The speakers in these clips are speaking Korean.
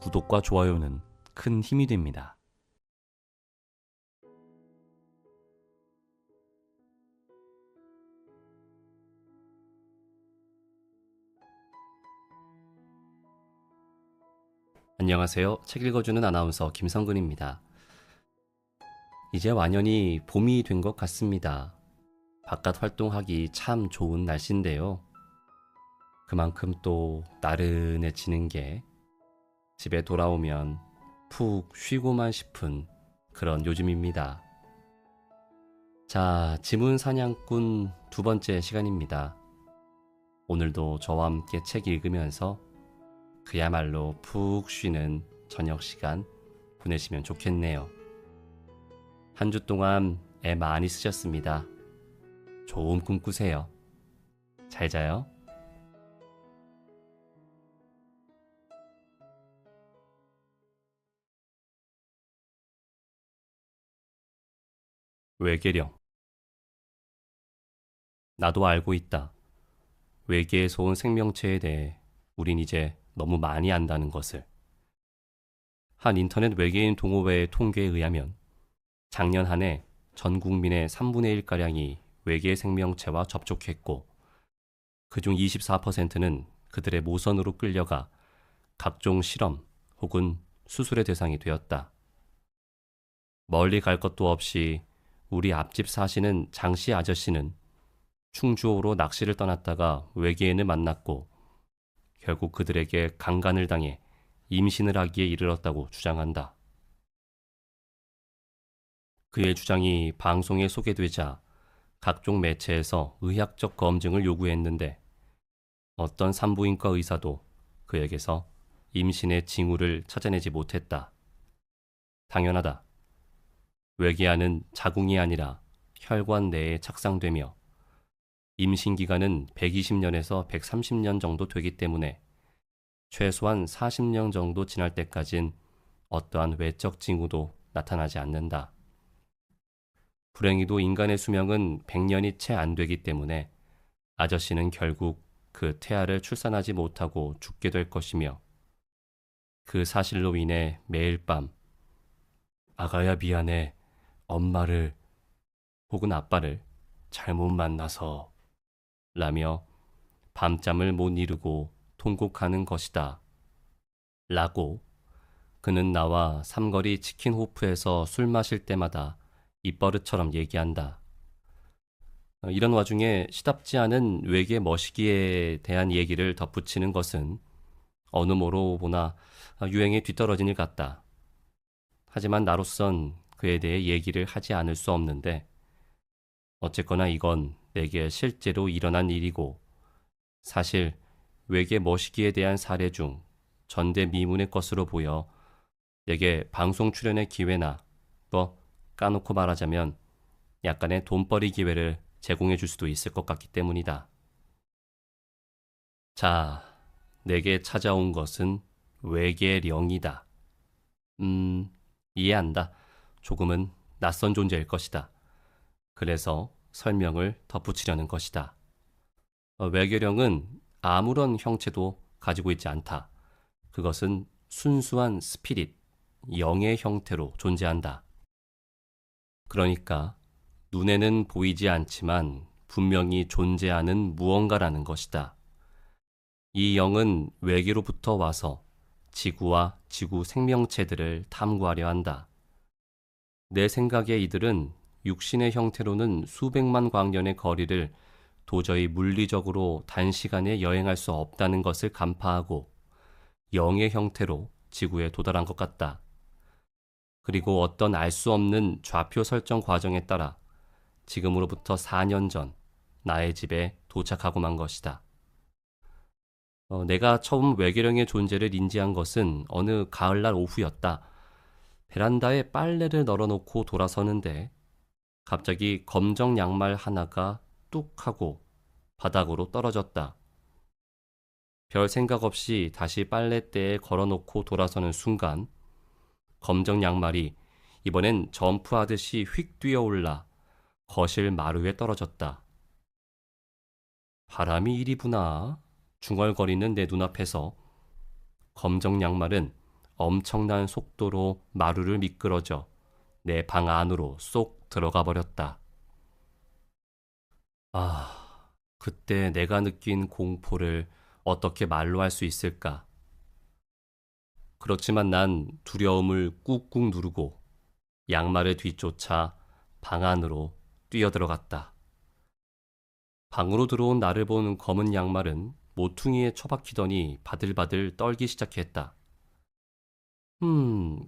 구독과 좋아요는 큰 힘이 됩니다. 안녕하세요. 책 읽어주는 아나운서 김성근입니다. 이제 완연히 봄이 된 것 같습니다. 바깥 활동하기 참 좋은 날씨인데요. 그만큼 또 나른해지는 게 집에 돌아오면 푹 쉬고만 싶은 그런 요즘입니다. 자, 지문 사냥꾼 두 번째 시간입니다. 오늘도 저와 함께 책 읽으면서 그야말로 푹 쉬는 저녁 시간 보내시면 좋겠네요. 한 주 동안 애 많이 쓰셨습니다. 좋은 꿈 꾸세요. 잘 자요. 외계령. 나도 알고 있다. 외계에서 온 생명체에 대해 우린 이제 너무 많이 안다는 것을. 한 인터넷 외계인 동호회의 통계에 의하면 작년 한 해 전 국민의 3분의 1가량이 외계 생명체와 접촉했고 그중 24%는 그들의 모선으로 끌려가 각종 실험 혹은 수술의 대상이 되었다. 멀리 갈 것도 없이 우리 앞집 사시는 장씨 아저씨는 충주호로 낚시를 떠났다가 외계인을 만났고 결국 그들에게 강간을 당해 임신을 하기에 이르렀다고 주장한다. 그의 주장이 방송에 소개되자 각종 매체에서 의학적 검증을 요구했는데 어떤 산부인과 의사도 그에게서 임신의 징후를 찾아내지 못했다. 당연하다. 외계아는 자궁이 아니라 혈관 내에 착상되며 임신 기간은 120년에서 130년 정도 되기 때문에 최소한 40년 정도 지날 때까진 어떠한 외적 징후도 나타나지 않는다. 불행히도 인간의 수명은 100년이 채 안 되기 때문에 아저씨는 결국 그 태아를 출산하지 못하고 죽게 될 것이며 그 사실로 인해 매일 밤 아가야 미안해 엄마를 혹은 아빠를 잘못 만나서 라며 밤잠을 못 이루고 통곡하는 것이다. 라고 그는 나와 삼거리 치킨호프에서 술 마실 때마다 입버릇처럼 얘기한다. 이런 와중에 시답지 않은 외계 머시기에 대한 얘기를 덧붙이는 것은 어느 모로 보나 유행에 뒤떨어진 일 같다. 하지만 나로선 그에 대해 얘기를 하지 않을 수 없는데 어쨌거나 이건 내게 실제로 일어난 일이고 사실 외계 머시기에 대한 사례 중 전대미문의 것으로 보여 내게 방송 출연의 기회나 또 까놓고 말하자면 약간의 돈벌이 기회를 제공해 줄 수도 있을 것 같기 때문이다. 자, 내게 찾아온 것은 외계령이다. 이해한다. 조금은 낯선 존재일 것이다. 그래서 설명을 덧붙이려는 것이다. 외계령은 아무런 형체도 가지고 있지 않다. 그것은 순수한 스피릿, 영의 형태로 존재한다. 그러니까 눈에는 보이지 않지만 분명히 존재하는 무언가라는 것이다. 이 영은 외계로부터 와서 지구와 지구 생명체들을 탐구하려 한다. 내 생각에 이들은 육신의 형태로는 수백만 광년의 거리를 도저히 물리적으로 단시간에 여행할 수 없다는 것을 간파하고 영의 형태로 지구에 도달한 것 같다. 그리고 어떤 알 수 없는 좌표 설정 과정에 따라 지금으로부터 4년 전 나의 집에 도착하고 만 것이다. 내가 처음 외계령의 존재를 인지한 것은 어느 가을날 오후였다. 베란다에 빨래를 널어놓고 돌아서는데 갑자기 검정 양말 하나가 뚝 하고 바닥으로 떨어졌다. 별 생각 없이 다시 빨랫대에 걸어놓고 돌아서는 순간 검정 양말이 이번엔 점프하듯이 휙 뛰어올라 거실 마루에 떨어졌다. 바람이 이리 부나 중얼거리는 내 눈앞에서 검정 양말은 엄청난 속도로 마루를 미끄러져 내 방 안으로 쏙 들어가 버렸다. 그때 내가 느낀 공포를 어떻게 말로 할 수 있을까? 그렇지만 난 두려움을 꾹꾹 누르고 양말을 뒤쫓아 방 안으로 뛰어들어갔다. 방으로 들어온 나를 본 검은 양말은 모퉁이에 처박히더니 바들바들 떨기 시작했다.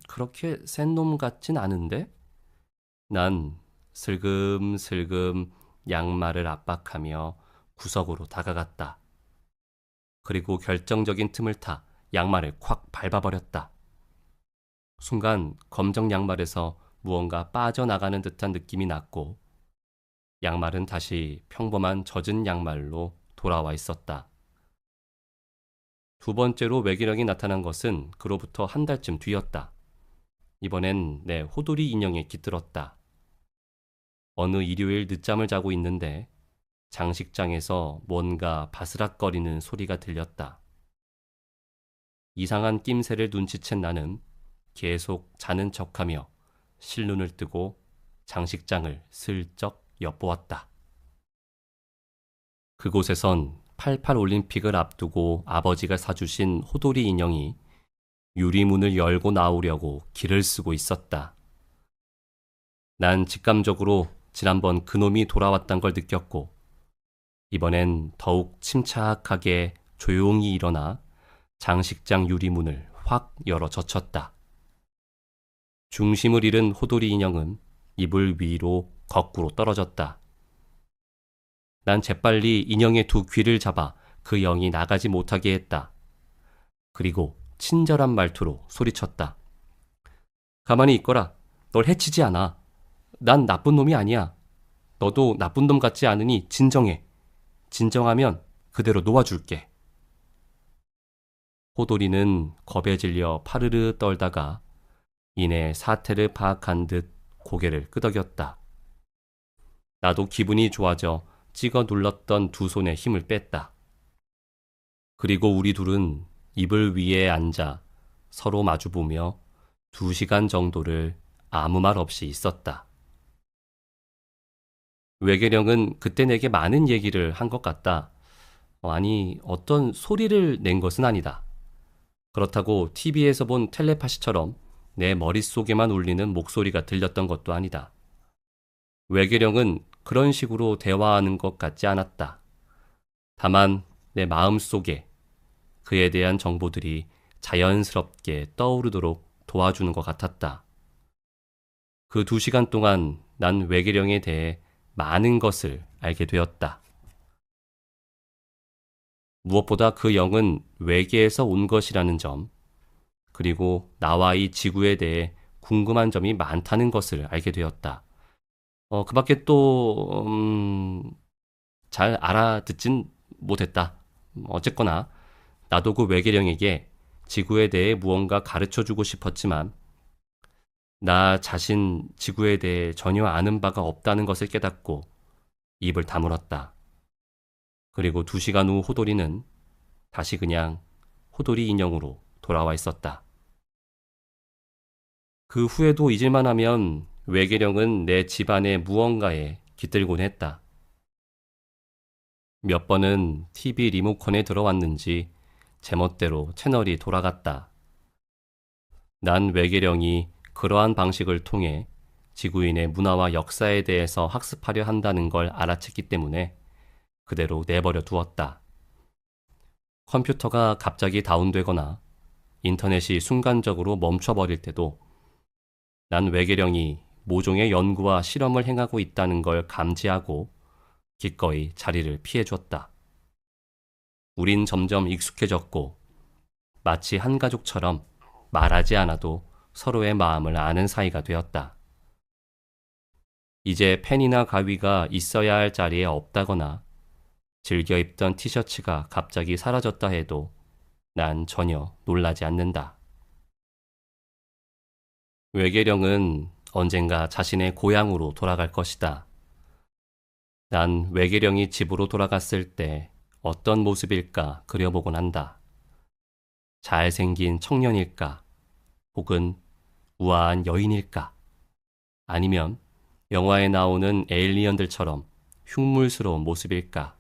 그렇게 센 놈 같진 않은데? 난 슬금슬금 양말을 압박하며 구석으로 다가갔다. 그리고 결정적인 틈을 타 양말을 콱 밟아버렸다. 순간 검정 양말에서 무언가 빠져나가는 듯한 느낌이 났고 양말은 다시 평범한 젖은 양말로 돌아와 있었다. 두 번째로 외계령이 나타난 것은 그로부터 한 달쯤 뒤였다. 이번엔 내 호돌이 인형에 깃들었다. 어느 일요일 늦잠을 자고 있는데 장식장에서 뭔가 바스락거리는 소리가 들렸다. 이상한 낌새를 눈치챈 나는 계속 자는 척하며 실눈을 뜨고 장식장을 슬쩍 엿보았다. 그곳에선 88 올림픽을 앞두고 아버지가 사주신 호돌이 인형이 유리문을 열고 나오려고 길을 쓰고 있었다. 난 직감적으로 지난번 그놈이 돌아왔단 걸 느꼈고 이번엔 더욱 침착하게 조용히 일어나 장식장 유리문을 확 열어 젖혔다. 중심을 잃은 호돌이 인형은 이불 위로 거꾸로 떨어졌다. 난 재빨리 인형의 두 귀를 잡아 그 영이 나가지 못하게 했다. 그리고 친절한 말투로 소리쳤다. 가만히 있거라. 널 해치지 않아. 난 나쁜 놈이 아니야. 너도 나쁜 놈 같지 않으니 진정해. 진정하면 그대로 놓아줄게. 호돌이는 겁에 질려 파르르 떨다가 이내 사태를 파악한 듯 고개를 끄덕였다. 나도 기분이 좋아져 찍어 눌렀던 두 손에 힘을 뺐다. 그리고 우리 둘은 이불 위에 앉아 서로 마주보며 2시간 정도를 아무 말 없이 있었다. 외계령은 그때 내게 많은 얘기를 한 것 같다. 아니, 어떤 소리를 낸 것은 아니다. 그렇다고 TV에서 본 텔레파시처럼 내 머릿속에만 울리는 목소리가 들렸던 것도 아니다. 외계령은 그런 식으로 대화하는 것 같지 않았다. 다만 내 마음속에 그에 대한 정보들이 자연스럽게 떠오르도록 도와주는 것 같았다. 그 2시간 동안 난 외계령에 대해 많은 것을 알게 되었다. 무엇보다 그 영은 외계에서 온 것이라는 점, 그리고 나와 이 지구에 대해 궁금한 점이 많다는 것을 알게 되었다. 그 밖에 또, 잘 알아듣진 못했다. 어쨌거나, 나도 그 외계령에게 지구에 대해 무언가 가르쳐 주고 싶었지만, 나 자신 지구에 대해 전혀 아는 바가 없다는 것을 깨닫고 입을 다물었다. 그리고 2시간 후 호돌이는 다시 그냥 호돌이 인형으로 돌아와 있었다. 그 후에도 잊을만 하면 외계령은 내 집안의 무언가에 깃들곤 했다. 몇 번은 TV 리모컨에 들어왔는지 제멋대로 채널이 돌아갔다. 난 외계령이 그러한 방식을 통해 지구인의 문화와 역사에 대해서 학습하려 한다는 걸 알아챘기 때문에 그대로 내버려 두었다. 컴퓨터가 갑자기 다운되거나 인터넷이 순간적으로 멈춰버릴 때도 난 외계령이 모종의 연구와 실험을 행하고 있다는 걸 감지하고 기꺼이 자리를 피해줬다. 우린 점점 익숙해졌고 마치 한 가족처럼 말하지 않아도 서로의 마음을 아는 사이가 되었다. 이제 펜이나 가위가 있어야 할 자리에 없다거나 즐겨 입던 티셔츠가 갑자기 사라졌다 해도 난 전혀 놀라지 않는다. 외계령은 언젠가 자신의 고향으로 돌아갈 것이다. 난 외계령이 집으로 돌아갔을 때 어떤 모습일까 그려보곤 한다. 잘생긴 청년일까? 혹은 우아한 여인일까? 아니면 영화에 나오는 에일리언들처럼 흉물스러운 모습일까?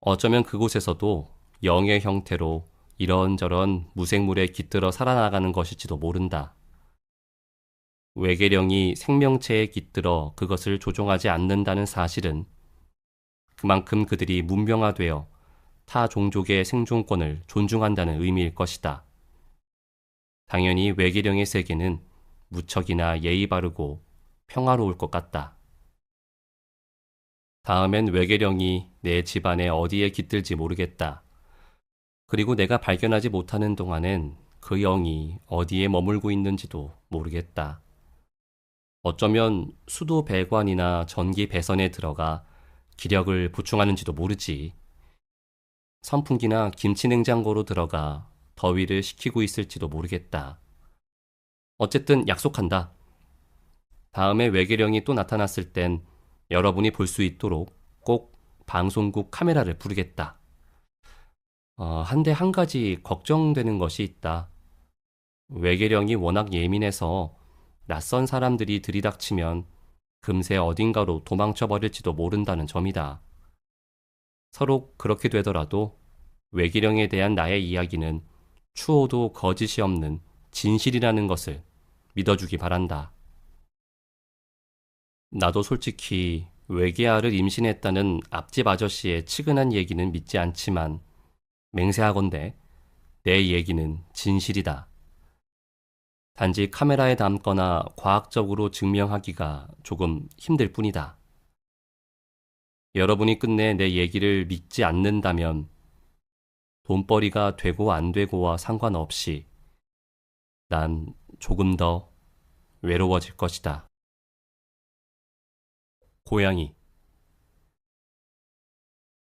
어쩌면 그곳에서도 영의 형태로 이런저런 무생물에 깃들어 살아나가는 것일지도 모른다. 외계령이 생명체에 깃들어 그것을 조종하지 않는다는 사실은 그만큼 그들이 문명화되어 타 종족의 생존권을 존중한다는 의미일 것이다. 당연히 외계령의 세계는 무척이나 예의 바르고 평화로울 것 같다. 다음엔 외계령이 내 집안에 어디에 깃들지 모르겠다. 그리고 내가 발견하지 못하는 동안엔 그 영이 어디에 머물고 있는지도 모르겠다. 어쩌면 수도 배관이나 전기 배선에 들어가 기력을 보충하는지도 모르지. 선풍기나 김치 냉장고로 들어가 더위를 식히고 있을지도 모르겠다. 어쨌든 약속한다. 다음에 외계령이 또 나타났을 땐 여러분이 볼 수 있도록 꼭 방송국 카메라를 부르겠다. 한데 한 가지 걱정되는 것이 있다. 외계령이 워낙 예민해서 낯선 사람들이 들이닥치면 금세 어딘가로 도망쳐 버릴지도 모른다는 점이다. 서로 그렇게 되더라도 외계령에 대한 나의 이야기는 추호도 거짓이 없는 진실이라는 것을 믿어주기 바란다. 나도 솔직히 외계아를 임신했다는 앞집 아저씨의 측은한 얘기는 믿지 않지만 맹세하건대 내 얘기는 진실이다. 단지 카메라에 담거나 과학적으로 증명하기가 조금 힘들 뿐이다. 여러분이 끝내 내 얘기를 믿지 않는다면 돈벌이가 되고 안 되고와 상관없이 난 조금 더 외로워질 것이다. 고양이.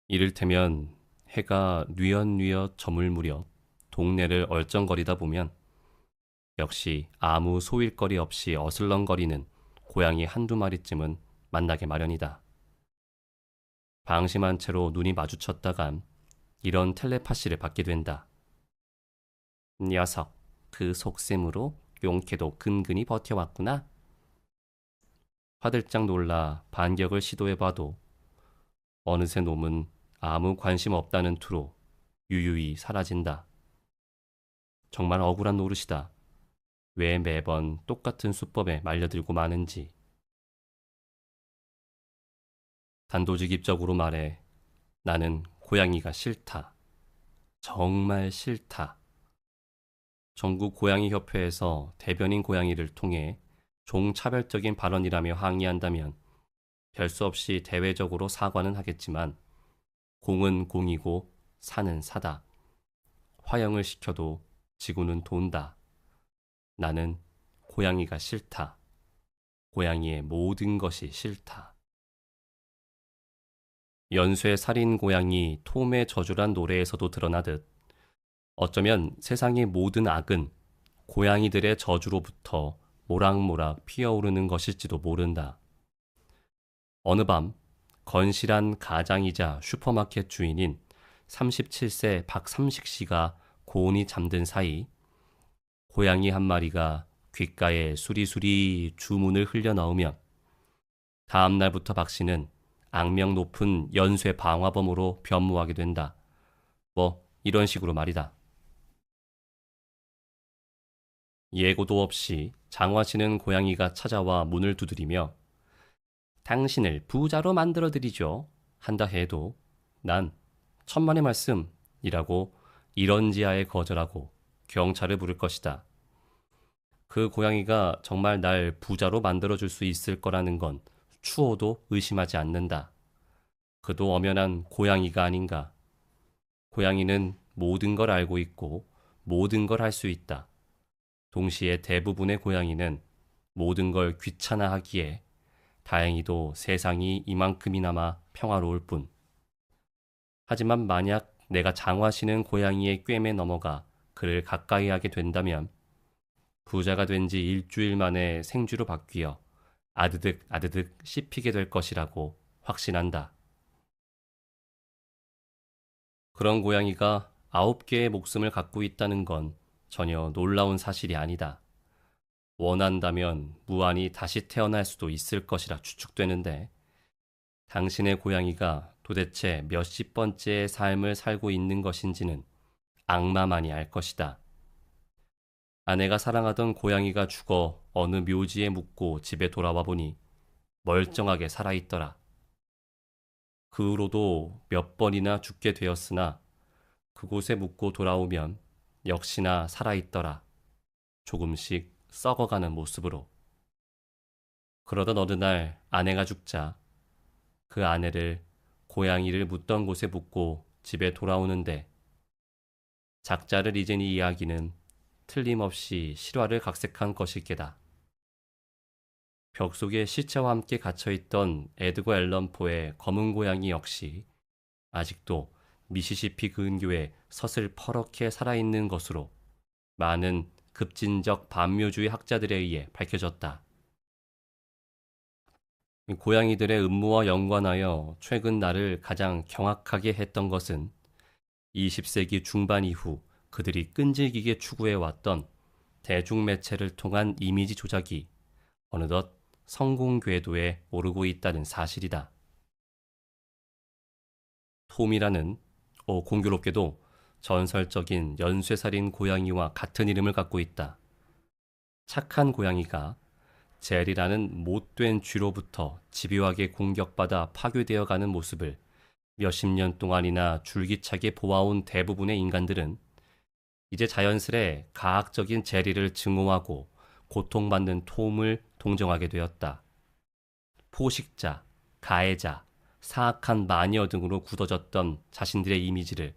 이를테면 해가 뉘엿뉘엿 저물 무렵 동네를 얼쩡거리다 보면 역시 아무 소일거리 없이 어슬렁거리는 고양이 한두 마리쯤은 만나게 마련이다. 방심한 채로 눈이 마주쳤다간 이런 텔레파시를 받게 된다. 녀석, 그 속셈으로 용케도 근근히 버텨왔구나. 화들짝 놀라 반격을 시도해봐도 어느새 놈은 아무 관심 없다는 투로 유유히 사라진다. 정말 억울한 노릇이다. 왜 매번 똑같은 수법에 말려들고 마는지. 단도직입적으로 말해 나는 고양이가 싫다. 정말 싫다. 전국 고양이협회에서 대변인 고양이를 통해 종차별적인 발언이라며 항의한다면 별 수 없이 대외적으로 사과는 하겠지만 공은 공이고 사는 사다. 화형을 시켜도 지구는 돈다. 나는 고양이가 싫다. 고양이의 모든 것이 싫다. 연쇄 살인 고양이 톰의 저주란 노래에서도 드러나듯 어쩌면 세상의 모든 악은 고양이들의 저주로부터 모락모락 피어오르는 것일지도 모른다. 어느 밤 건실한 가장이자 슈퍼마켓 주인인 37세 박삼식 씨가 고온히 잠든 사이 고양이 한 마리가 귓가에 수리수리 주문을 흘려 넣으면 다음 날부터 박 씨는 악명 높은 연쇄 방화범으로 변모하게 된다. 뭐 이런 식으로 말이다. 예고도 없이 장화치는 고양이가 찾아와 문을 두드리며 당신을 부자로 만들어드리죠 한다 해도 난 천만의 말씀이라고 이런지하에 거절하고 경찰을 부를 것이다. 그 고양이가 정말 날 부자로 만들어줄 수 있을 거라는 건 추호도 의심하지 않는다. 그도 엄연한 고양이가 아닌가. 고양이는 모든 걸 알고 있고 모든 걸 할 수 있다. 동시에 대부분의 고양이는 모든 걸 귀찮아하기에 다행히도 세상이 이만큼이나마 평화로울 뿐. 하지만 만약 내가 장화시는 고양이의 꿰매 넘어가 그를 가까이 하게 된다면 부자가 된 지 일주일 만에 생쥐로 바뀌어 아드득 아드득 씹히게 될 것이라고 확신한다. 그런 고양이가 9개의 목숨을 갖고 있다는 건 전혀 놀라운 사실이 아니다. 원한다면 무한히 다시 태어날 수도 있을 것이라 추측되는데 당신의 고양이가 도대체 몇십 번째의 삶을 살고 있는 것인지는 악마만이 알 것이다. 아내가 사랑하던 고양이가 죽어 어느 묘지에 묻고 집에 돌아와 보니 멀쩡하게 살아있더라. 그 후로도 몇 번이나 죽게 되었으나 그곳에 묻고 돌아오면 역시나 살아있더라. 조금씩 썩어가는 모습으로. 그러던 어느 날 아내가 죽자 그 아내를 고양이를 묻던 곳에 묻고 집에 돌아오는데 작자를 잊은 이 이야기는 틀림없이 실화를 각색한 것일 게다. 벽 속에 시체와 함께 갇혀있던 에드거 앨런 포의 검은 고양이 역시 아직도 미시시피 근교에 서슬퍼렇게 살아있는 것으로 많은 급진적 반묘주의 학자들에 의해 밝혀졌다. 고양이들의 음모와 연관하여 최근 나를 가장 경악하게 했던 것은 20세기 중반 이후 그들이 끈질기게 추구해왔던 대중매체를 통한 이미지 조작이 어느덧 성공 궤도에 오르고 있다는 사실이다. 톰이라는 공교롭게도 전설적인 연쇄살인 고양이와 같은 이름을 갖고 있다. 착한 고양이가 젤이라는 못된 쥐로부터 집요하게 공격받아 파괴되어 가는 모습을 몇십 년 동안이나 줄기차게 보아온 대부분의 인간들은 이제 자연스레 가학적인 젤리를 증오하고 고통받는 톰을 동정하게 되었다. 포식자, 가해자, 사악한 마녀 등으로 굳어졌던 자신들의 이미지를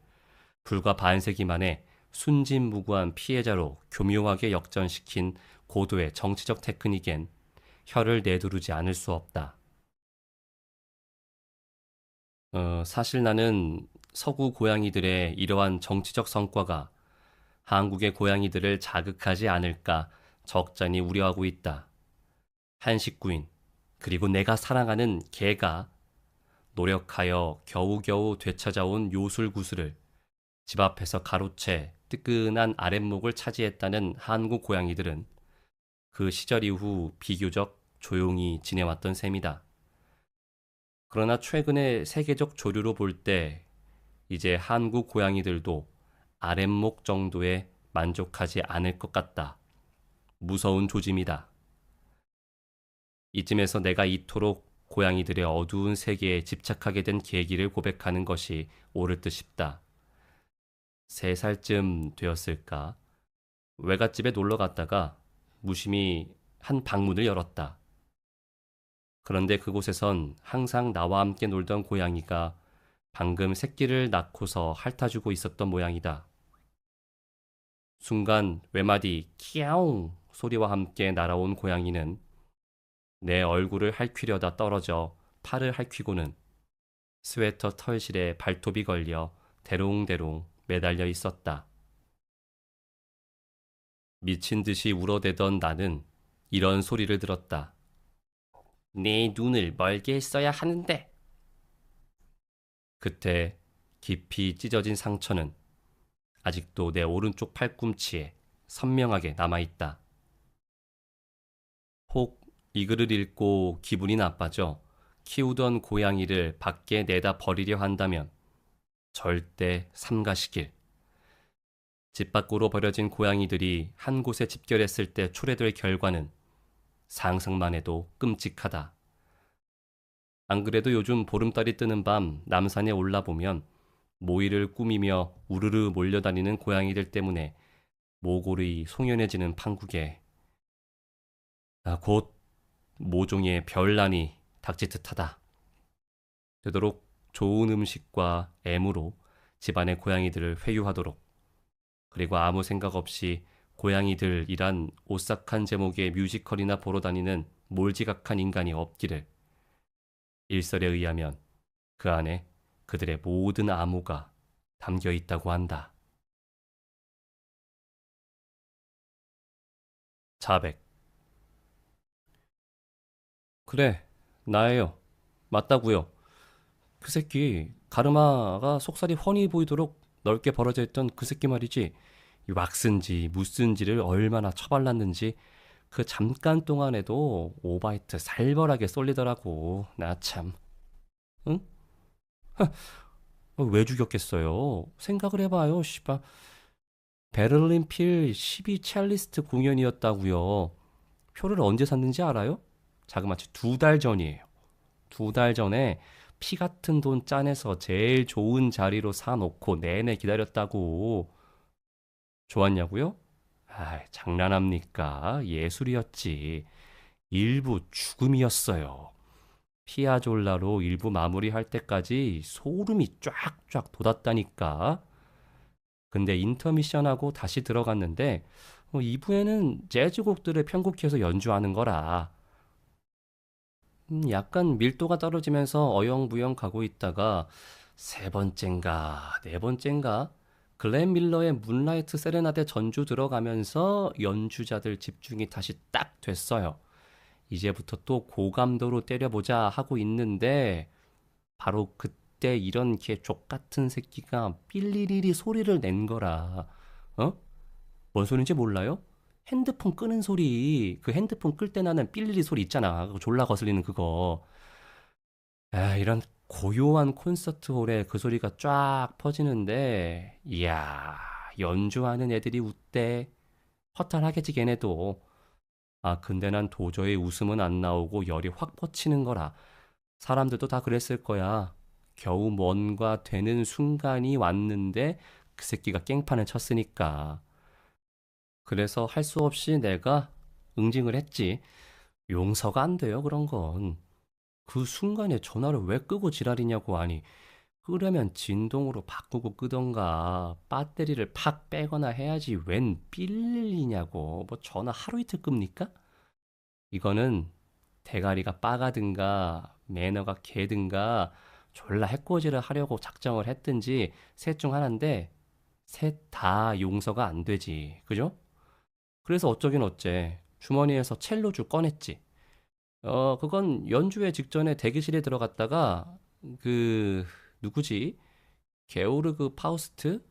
불과 반세기 만에 순진무구한 피해자로 교묘하게 역전시킨 고도의 정치적 테크닉엔 혀를 내두르지 않을 수 없다. 사실 나는 서구 고양이들의 이러한 정치적 성과가 한국의 고양이들을 자극하지 않을까 적잖이 우려하고 있다. 한 식구인 그리고 내가 사랑하는 개가 노력하여 겨우겨우 되찾아온 요술구슬을 집 앞에서 가로채 뜨끈한 아랫목을 차지했다는 한국 고양이들은 그 시절 이후 비교적 조용히 지내왔던 셈이다. 그러나 최근의 세계적 조류로 볼 때 이제 한국 고양이들도 아랫목 정도에 만족하지 않을 것 같다. 무서운 조짐이다. 이쯤에서 내가 이토록 고양이들의 어두운 세계에 집착하게 된 계기를 고백하는 것이 옳을 듯 싶다. 3살쯤 되었을까? 외갓집에 놀러 갔다가 무심히 한 방문을 열었다. 그런데 그곳에선 항상 나와 함께 놀던 고양이가 방금 새끼를 낳고서 핥아주고 있었던 모양이다. 순간 외마디 키야옹 소리와 함께 날아온 고양이는 내 얼굴을 핥히려다 떨어져 팔을 핥히고는 스웨터 털실에 발톱이 걸려 대롱대롱 매달려 있었다. 미친 듯이 울어대던 나는 이런 소리를 들었다. 내 눈을 멀게 했어야 하는데. 그때 깊이 찢어진 상처는 아직도 내 오른쪽 팔꿈치에 선명하게 남아있다. 혹 이 글을 읽고 기분이 나빠져 키우던 고양이를 밖에 내다 버리려 한다면 절대 삼가시길. 집 밖으로 버려진 고양이들이 한 곳에 집결했을 때 초래될 결과는 상상만 해도 끔찍하다. 안 그래도 요즘 보름달이 뜨는 밤 남산에 올라보면 모이를 꾸미며 우르르 몰려다니는 고양이들 때문에 모골이 송연해지는 판국에 곧 모종의 별난이 닥칠 듯하다. 되도록 좋은 음식과 애무로 집안의 고양이들을 회유하도록, 그리고 아무 생각 없이 고양이들이란 오싹한 제목의 뮤지컬이나 보러 다니는 몰지각한 인간이 없기를. 일설에 의하면 그 안에 그들의 모든 암호가 담겨 있다고 한다. 자백. 그래, 나예요. 맞다고요. 그 새끼 가르마가 속살이 훤히 보이도록 넓게 벌어져 있던 그 새끼 말이지. 왁스인지 무슨지를 얼마나 처발랐는지 그 잠깐 동안에도 오바이트 살벌하게 쏠리더라고. 나 참. 응? 왜 죽였겠어요? 생각을 해봐요, 씨발. 베를린 필 12 첼리스트 공연이었다고요. 표를 언제 샀는지 알아요? 자그마치 2달 전이에요. 2달 전에 피 같은 돈 짜내서 제일 좋은 자리로 사놓고 내내 기다렸다고. 좋았냐고요? 아, 장난합니까? 예술이었지. 일부 죽음이었어요. 피아졸라로 일부 마무리할 때까지 소름이 쫙쫙 돋았다니까. 근데 인터미션하고 다시 들어갔는데 2부에는 재즈곡들을 편곡해서 연주하는 거라. 약간 밀도가 떨어지면서 어영부영 가고 있다가 세 번째인가 네 번째인가 글렌 밀러의 문라이트 세레나데 전주 들어가면서 연주자들 집중이 다시 딱 됐어요. 이제부터 또 고감도로 때려보자 하고 있는데 바로 그때 이런 개 족같은 새끼가 삘리리리 소리를 낸 거라. 어? 뭔 소리인지 몰라요? 핸드폰 끄는 소리, 그 핸드폰 끌 때 나는 삘리리 소리 있잖아. 그거 졸라 거슬리는 그거. 아, 이런 고요한 콘서트홀에 그 소리가 쫙 퍼지는데, 이야, 연주하는 애들이 웃대. 허탈하겠지, 걔네도. 아, 근데 난 도저히 웃음은 안 나오고 열이 확 뻗치는 거라. 사람들도 다 그랬을 거야. 겨우 뭔가 되는 순간이 왔는데 그 새끼가 깽판을 쳤으니까. 그래서 할 수 없이 내가 응징을 했지. 용서가 안 돼요, 그런 건. 그 순간에 전화를 왜 끄고 지랄이냐고 하니, 끄려면 진동으로 바꾸고 끄던가, 배터리를 팍 빼거나 해야지 웬 삘리냐고. 뭐 전화 하루 이틀 끕니까? 이거는 대가리가 빠가든가, 매너가 개든가, 졸라 해코지를 하려고 작정을 했든지, 셋 중 하나인데, 셋 다 용서가 안 되지. 그죠? 그래서 어쩌긴 어째 주머니에서 첼로줄 꺼냈지. 그건 연주회 직전에 대기실에 들어갔다가 그 누구지? 게오르그 파우스트?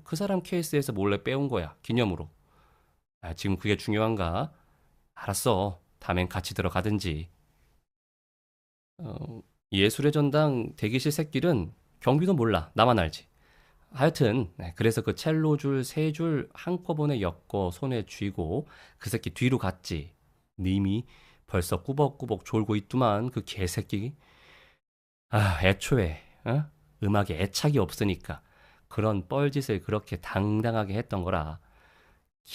그 사람 케이스에서 몰래 빼온 거야. 기념으로. 아, 지금 그게 중요한가? 알았어. 다음엔 같이 들어가든지. 예술의 전당 대기실 새끼는 경비도 몰라. 나만 알지. 하여튼 그래서 그 첼로 줄 세 줄 한꺼번에 엮어 손에 쥐고 그 새끼 뒤로 갔지. 님이 벌써 꾸벅꾸벅 졸고 있더만 그 개새끼. 아, 애초에 음악에 애착이 없으니까 그런 뻘짓을 그렇게 당당하게 했던 거라.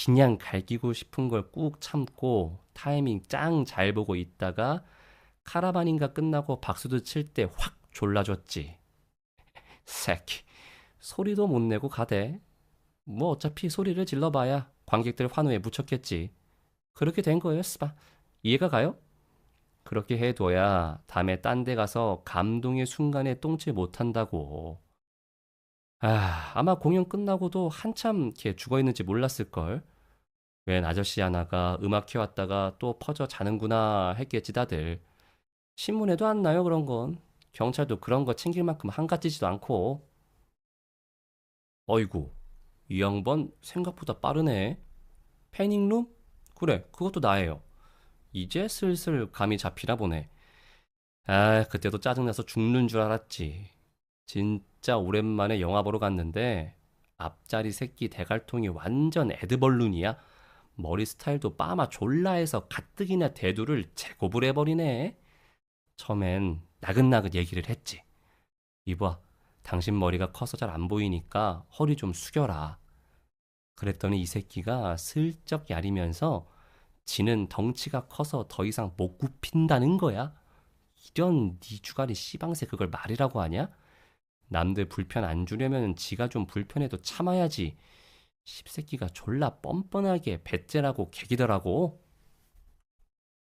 그냥 갈기고 싶은 걸 꾹 참고 타이밍 짱 잘 보고 있다가 카라반인가 끝나고 박수도 칠 때 확 졸라줬지. 새끼. 소리도 못 내고 가대. 뭐 어차피 소리를 질러봐야 관객들 환호에 묻혔겠지. 그렇게 된 거예요, 스파. 이해가 가요? 그렇게 해둬야 다음에 딴데 가서 감동의 순간에 똥칠 못한다고. 아, 아마 공연 끝나고도 한참 걔 죽어있는지 몰랐을걸. 웬 아저씨 하나가 음악 해왔다가 또 퍼져 자는구나 했겠지 다들. 신문에도 안 나요 그런 건. 경찰도 그런 거 챙길 만큼 한가지지도 않고. 어이구, 이 양반 생각보다 빠르네. 패닝룸? 그래, 그것도 나예요. 이제 슬슬 감이 잡히나 보네. 아, 그때도 짜증나서 죽는 줄 알았지. 진짜 오랜만에 영화 보러 갔는데 앞자리 새끼 대갈통이 완전 에드벌룬이야. 머리 스타일도 빠마 졸라해서 가뜩이나 대두를 제곱을 해버리네. 처음엔 나긋나긋 얘기를 했지. 이봐, 당신 머리가 커서 잘 안 보이니까 허리 좀 숙여라. 그랬더니 이 새끼가 슬쩍 야리면서 지는 덩치가 커서 더 이상 못 굽힌다는 거야. 이런 네 주가리 씨방새 그걸 말이라고 하냐? 남들 불편 안 주려면 지가 좀 불편해도 참아야지. 십새끼가 졸라 뻔뻔하게 배째라고 개기더라고.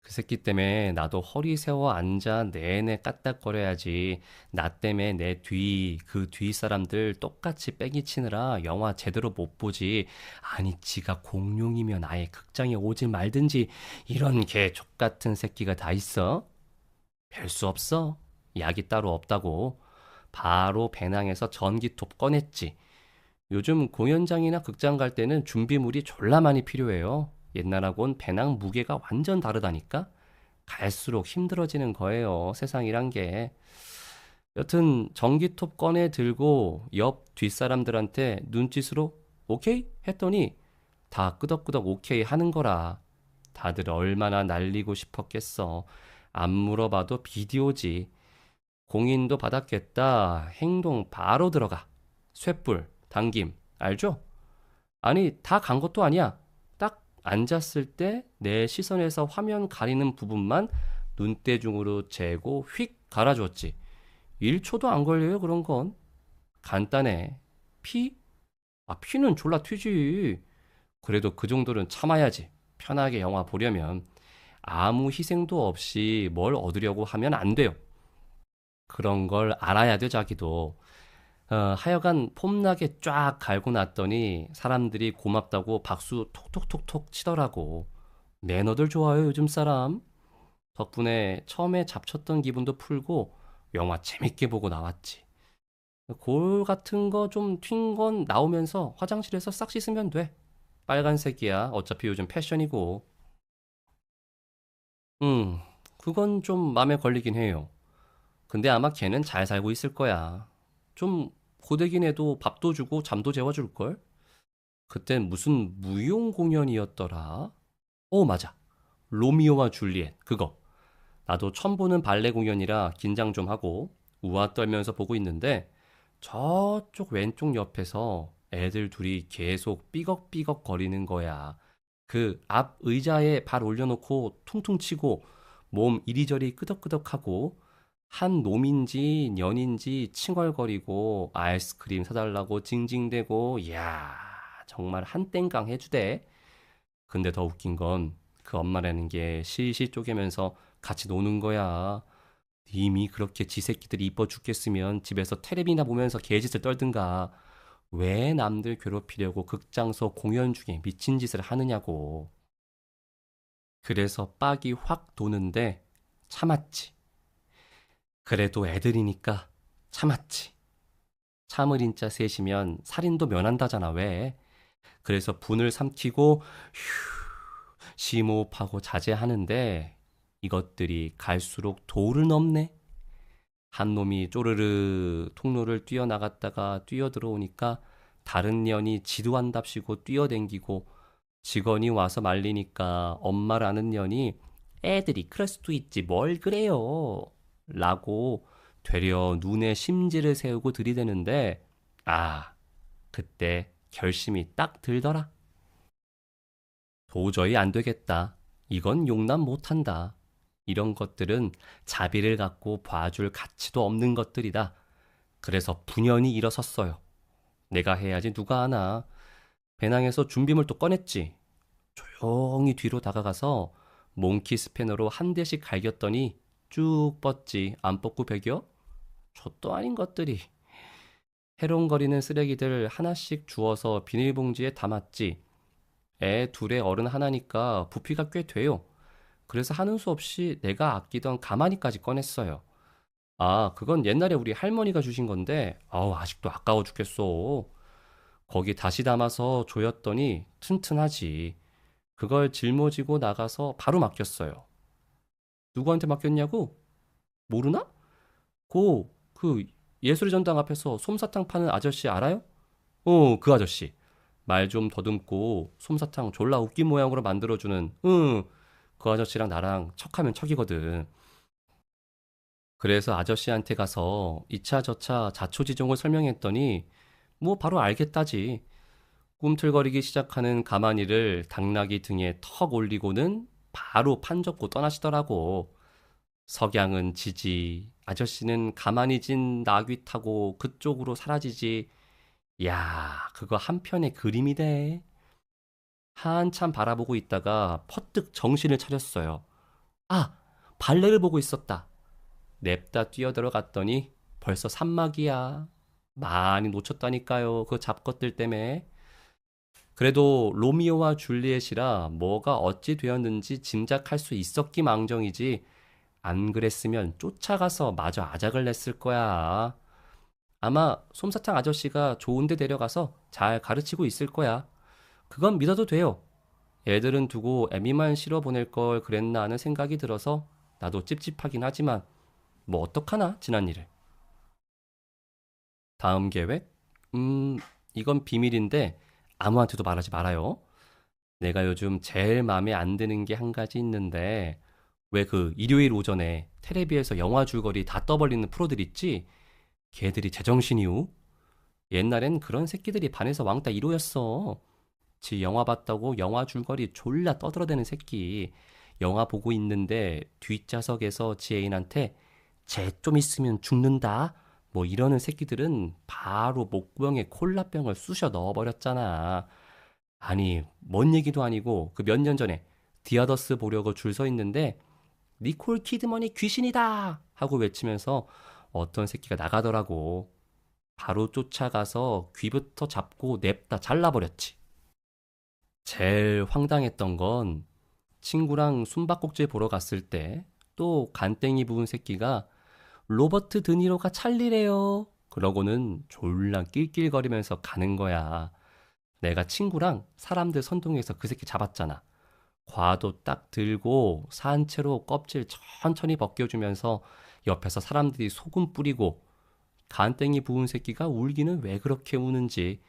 그 새끼 때문에 나도 허리 세워 앉아 내내 까딱거려야지. 나 때문에 내 뒤, 그 뒤 사람들 똑같이 빼기 치느라 영화 제대로 못 보지. 아니, 지가 공룡이면 아예 극장에 오지 말든지. 이런 개 족같은 새끼가 다 있어? 별 수 없어. 약이 따로 없다고. 바로 배낭에서 전기톱 꺼냈지. 요즘 공연장이나 극장 갈 때는 준비물이 졸라 많이 필요해요. 옛날하고는 배낭 무게가 완전 다르다니까? 갈수록 힘들어지는 거예요, 세상이란 게. 여튼 전기톱 꺼내 들고 옆 뒷사람들한테 눈짓으로 오케이? 했더니 다 끄덕끄덕 오케이 하는 거라. 다들 얼마나 날리고 싶었겠어. 안 물어봐도 비디오지. 공인도 받았겠다. 행동 바로 들어가. 쇳불, 당김, 알죠? 아니, 다 간 것도 아니야. 딱 앉았을 때 내 시선에서 화면 가리는 부분만 눈대중으로 재고 휙 갈아줬지. 1초도 안 걸려요, 그런 건. 간단해. 피? 피는 졸라 튀지. 그래도 그 정도는 참아야지. 편하게 영화 보려면. 아무 희생도 없이 뭘 얻으려고 하면 안 돼요. 그런 걸 알아야 돼, 자기도. 하여간 폼나게 쫙 갈고 났더니 사람들이 고맙다고 박수 톡톡톡톡 치더라고. 매너들 좋아요, 요즘 사람. 덕분에 처음에 잡쳤던 기분도 풀고 영화 재밌게 보고 나왔지. 골 같은 거 좀 튄 건 나오면서 화장실에서 싹 씻으면 돼. 빨간색이야. 어차피 요즘 패션이고. 음, 그건 좀 맘에 걸리긴 해요. 근데 아마 걔는 잘 살고 있을 거야. 좀 고되긴 해도 밥도 주고 잠도 재워줄걸? 그땐 무슨 무용 공연이었더라? 맞아. 로미오와 줄리엣, 그거. 나도 처음 보는 발레 공연이라 긴장 좀 하고 우아 떨면서 보고 있는데 저쪽 왼쪽 옆에서 애들 둘이 계속 삐걱삐걱 거리는 거야. 그 앞 의자에 발 올려놓고 퉁퉁 치고 몸 이리저리 끄덕끄덕하고 한 놈인지 년인지 칭얼거리고 아이스크림 사달라고 징징대고 이야 정말 한 땡깡 해주대. 근데 더 웃긴 건 그 엄마라는 게 실실 쪼개면서 같이 노는 거야. 이미 그렇게 지 새끼들이 이뻐 죽겠으면 집에서 테레비나 보면서 개짓을 떨든가. 왜 남들 괴롭히려고 극장서 공연 중에 미친 짓을 하느냐고. 그래서 빡이 확 도는데 참았지. 그래도 애들이니까 참았지. 참을 인자 셋이면 살인도 면한다잖아, 왜? 그래서 분을 삼키고 심호흡하고 자제하는데 이것들이 갈수록 도를 넘네. 한 놈이 쪼르르 통로를 뛰어나갔다가 뛰어들어오니까 다른 년이 지도한답시고 뛰어댕기고 직원이 와서 말리니까 엄마라는 년이 애들이 그럴 수도 있지 뭘 그래요 라고 되려 눈에 심지를 세우고 들이대는데 그때 결심이 딱 들더라. 도저히 안 되겠다. 이건 용납 못한다. 이런 것들은 자비를 갖고 봐줄 가치도 없는 것들이다. 그래서 분연히 일어섰어요. 내가 해야지 누가 하나. 배낭에서 준비물 또 꺼냈지. 조용히 뒤로 다가가서 몽키 스패너로 한 대씩 갈겼더니 쭉 뻗지. 안 뻗고 배겨? 좆도 아닌 것들이. 해롱거리는 쓰레기들 하나씩 주워서 비닐봉지에 담았지. 애 둘에 어른 하나니까 부피가 꽤 돼요. 그래서 하는 수 없이 내가 아끼던 가마니까지 꺼냈어요. 그건 옛날에 우리 할머니가 주신 건데, 아직도 아까워 죽겠어. 거기 다시 담아서 조였더니 튼튼하지. 그걸 짊어지고 나가서 바로 맡겼어요. 누구한테 맡겼냐고? 모르나? 그 예술의 전당 앞에서 솜사탕 파는 아저씨 알아요? 그 아저씨. 말 좀 더듬고 솜사탕 졸라 웃긴 모양으로 만들어주는, 그 아저씨랑 나랑 척하면 척이거든. 그래서 아저씨한테 가서 이차 저차 자초지종을 설명했더니 뭐 바로 알겠다지. 꿈틀거리기 시작하는 가만히를 당나귀 등에 턱 올리고는 바로 판 접고 떠나시더라고. 석양은 지지, 아저씨는 가만히 진 나귀 타고 그쪽으로 사라지지. 야, 그거 한편의 그림이 돼. 한참 바라보고 있다가 퍼뜩 정신을 차렸어요. 아, 발레를 보고 있었다. 냅다 뛰어들어갔더니 벌써 산막이야. 많이 놓쳤다니까요. 그 잡것들 때문에. 그래도 로미오와 줄리엣이라 뭐가 어찌 되었는지 짐작할 수 있었기 망정이지. 안 그랬으면 쫓아가서 마저 아작을 냈을 거야. 아마 솜사탕 아저씨가 좋은 데 데려가서 잘 가르치고 있을 거야. 그건 믿어도 돼요. 애들은 두고 애미만 실어 보낼 걸 그랬나 하는 생각이 들어서 나도 찝찝하긴 하지만 뭐 어떡하나 지난 일을. 다음 계획? 이건 비밀인데 아무한테도 말하지 말아요. 내가 요즘 제일 마음에 안 드는 게 한 가지 있는데 왜 그 일요일 오전에 텔레비에서 영화 줄거리 다 떠벌리는 프로들 있지? 걔들이 제정신이오? 옛날엔 그런 새끼들이 반에서 왕따 1호였어. 지 영화 봤다고 영화 줄거리 졸라 떠들어대는 새끼. 영화 보고 있는데 뒷좌석에서 지 애인한테 쟤 좀 있으면 죽는다. 뭐 이러는 새끼들은 바로 목구멍에 콜라병을 쑤셔 넣어버렸잖아. 아니, 뭔 얘기도 아니고 그 몇 년 전에 디아더스 보려고 줄 서 있는데 니콜 키드먼이 귀신이다 하고 외치면서 어떤 새끼가 나가더라고. 바로 쫓아가서 귀부터 잡고 냅다 잘라버렸지. 제일 황당했던 건 친구랑 숨바꼭질 보러 갔을 때 또 간땡이 부은 새끼가 로버트 드니로가 찰리래요. 그러고는 졸라 낄낄거리면서 가는 거야. 내가 친구랑 사람들 선동해서 그 새끼 잡았잖아. 과도 딱 들고 산채로 껍질 천천히 벗겨주면서 옆에서 사람들이 소금 뿌리고 간땡이 부은 새끼가 울기는 왜 그렇게 우는지.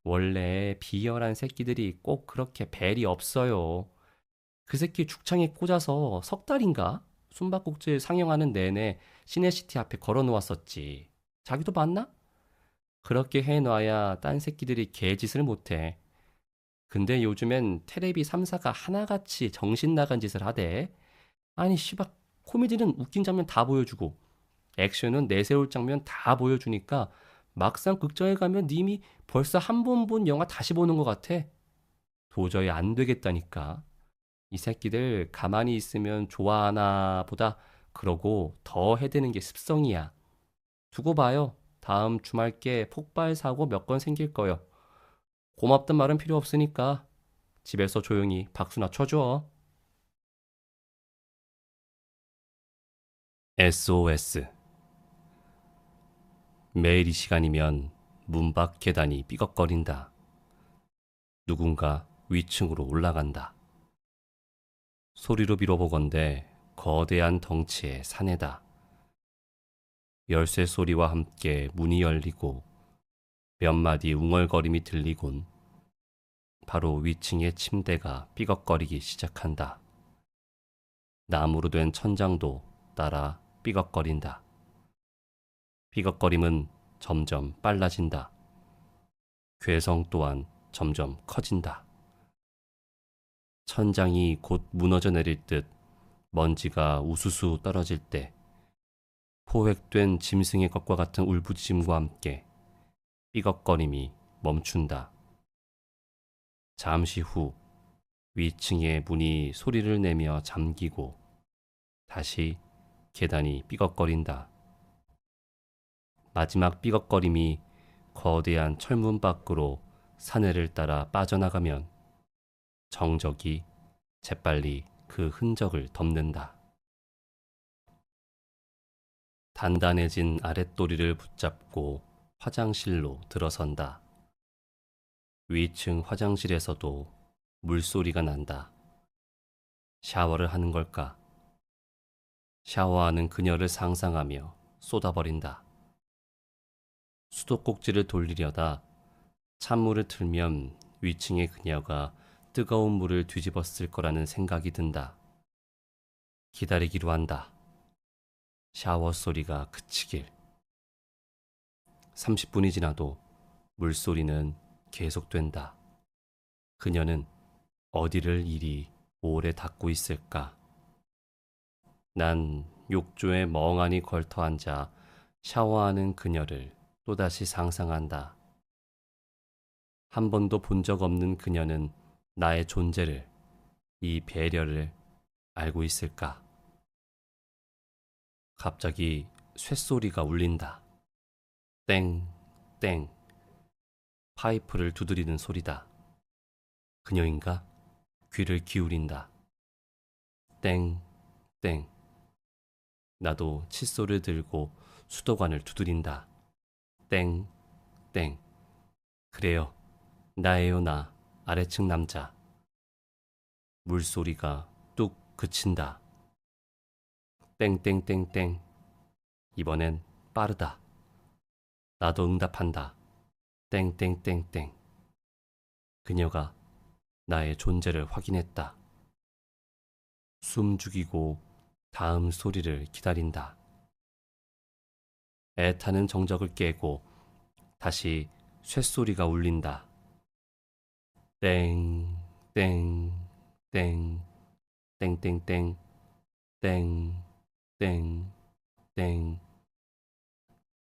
원래 비열한 새끼들이 꼭 그렇게 벨이 없어요. 그 새끼 죽창에 꽂아서 석 달인가? 숨바꼭질 상영하는 내내 시내시티 앞에 걸어 놓았었지. 자기도 봤나? 그렇게 해놔야 딴 새끼들이 개짓을 못해. 근데 요즘엔 테레비 3사가 하나같이 정신 나간 짓을 하대. 아니 씨발, 코미디는 웃긴 장면 다 보여주고 액션은 내세울 장면 다 보여주니까 막상 극장에 가면 님이 벌써 한 번 본 영화 다시 보는 것 같아. 도저히 안 되겠다니까. 이 새끼들 가만히 있으면 좋아하나 보다 그러고 더 해대는 게 습성이야. 두고 봐요. 다음 주말께 폭발 사고 몇 건 생길 거요. 고맙단 말은 필요 없으니까 집에서 조용히 박수나 쳐줘. SOS. 매일 이 시간이면 문 밖 계단이 삐걱거린다. 누군가 위층으로 올라간다. 소리로 빌어보건대 거대한 덩치의 사내다. 열쇠 소리와 함께 문이 열리고 몇 마디 웅얼거림이 들리곤 바로 위층의 침대가 삐걱거리기 시작한다. 나무로 된 천장도 따라 삐걱거린다. 삐걱거림은 점점 빨라진다. 괴성 또한 점점 커진다. 천장이 곧 무너져 내릴 듯 먼지가 우수수 떨어질 때 포획된 짐승의 것과 같은 울부짖음과 함께 삐걱거림이 멈춘다. 잠시 후 위층의 문이 소리를 내며 잠기고 다시 계단이 삐걱거린다. 마지막 삐걱거림이 거대한 철문 밖으로 사내를 따라 빠져나가면 정적이 재빨리 그 흔적을 덮는다. 단단해진 아랫도리를 붙잡고 화장실로 들어선다. 위층 화장실에서도 물소리가 난다. 샤워를 하는 걸까? 샤워하는 그녀를 상상하며 쏟아버린다. 수도꼭지를 돌리려다 찬물을 틀면 위층의 그녀가 뜨거운 물을 뒤집었을 거라는 생각이 든다. 기다리기로 한다. 샤워 소리가 그치길. 30분이 지나도 물소리는 계속된다. 그녀는 어디를 이리 오래 닦고 있을까? 난 욕조에 멍하니 걸터 앉아 샤워하는 그녀를 또다시 상상한다. 한 번도 본 적 없는 그녀는 나의 존재를, 이 배려를 알고 있을까? 갑자기 쇳소리가 울린다. 땡, 땡. 파이프를 두드리는 소리다. 그녀인가? 귀를 기울인다. 땡, 땡. 나도 칫솔을 들고 수도관을 두드린다. 땡, 땡. 그래요. 나예요, 나. 아래층 남자. 물소리가 뚝 그친다. 땡땡땡땡. 이번엔 빠르다. 나도 응답한다. 땡땡땡땡. 그녀가 나의 존재를 확인했다. 숨 죽이고 다음 소리를 기다린다. 애타는 정적을 깨고 다시 쇳소리가 울린다. 땡, 땡, 땡, 땡땡땡, 땡, 땡, 땡.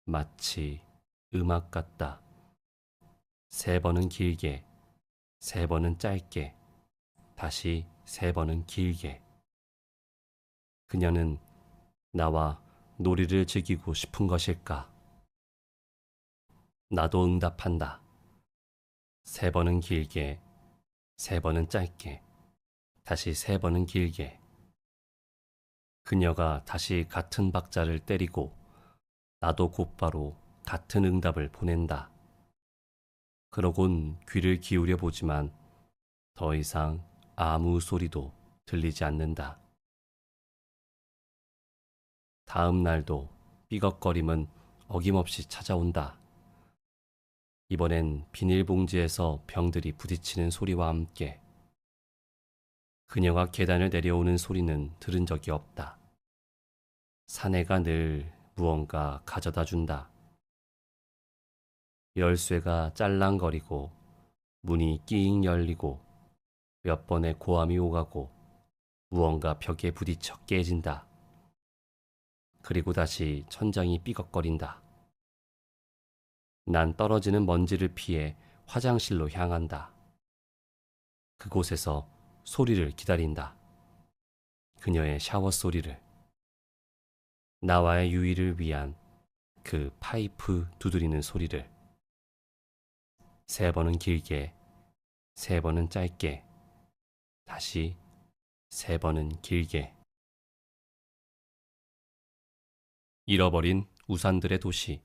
마치 음악 같다. 3번은 길게, 3번은 짧게, 다시 3번은 길게. 그녀는 나와 놀이를 즐기고 싶은 것일까? 나도 응답한다. 3번은 길게, 3번은 짧게, 다시 3번은 길게. 그녀가 다시 같은 박자를 때리고 나도 곧바로 같은 응답을 보낸다. 그러곤 귀를 기울여 보지만 더 이상 아무 소리도 들리지 않는다. 다음 날도 삐걱거림은 어김없이 찾아온다. 이번엔 비닐봉지에서 병들이 부딪히는 소리와 함께 그녀가 계단을 내려오는 소리는 들은 적이 없다. 사내가 늘 무언가 가져다 준다. 열쇠가 짤랑거리고 문이 끼잉 열리고 몇 번의 고함이 오가고 무언가 벽에 부딪혀 깨진다. 그리고 다시 천장이 삐걱거린다. 난 떨어지는 먼지를 피해 화장실로 향한다. 그곳에서 소리를 기다린다. 그녀의 샤워 소리를. 나와의 유의를 위한 그 파이프 두드리는 소리를. 3번은 길게, 3번은 짧게, 다시 3번은 길게. 잃어버린 우산들의 도시.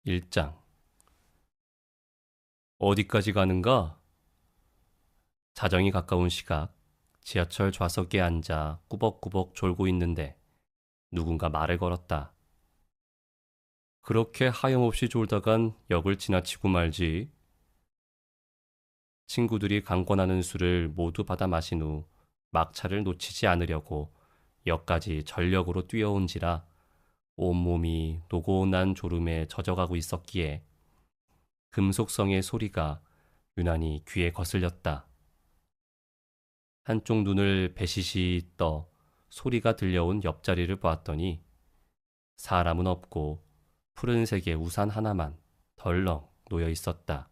1장. 어디까지 가는가? 자정이 가까운 시각, 지하철 좌석에 앉아 꾸벅꾸벅 졸고 있는데 누군가 말을 걸었다. 그렇게 하염없이 졸다간 역을 지나치고 말지. 친구들이 강권하는 술을 모두 받아 마신 후 막차를 놓치지 않으려고 역까지 전력으로 뛰어온지라 온몸이 노곤한 졸음에 젖어가고 있었기에 금속성의 소리가 유난히 귀에 거슬렸다. 한쪽 눈을 배시시 떠 소리가 들려온 옆자리를 보았더니 사람은 없고 푸른색의 우산 하나만 덜렁 놓여 있었다.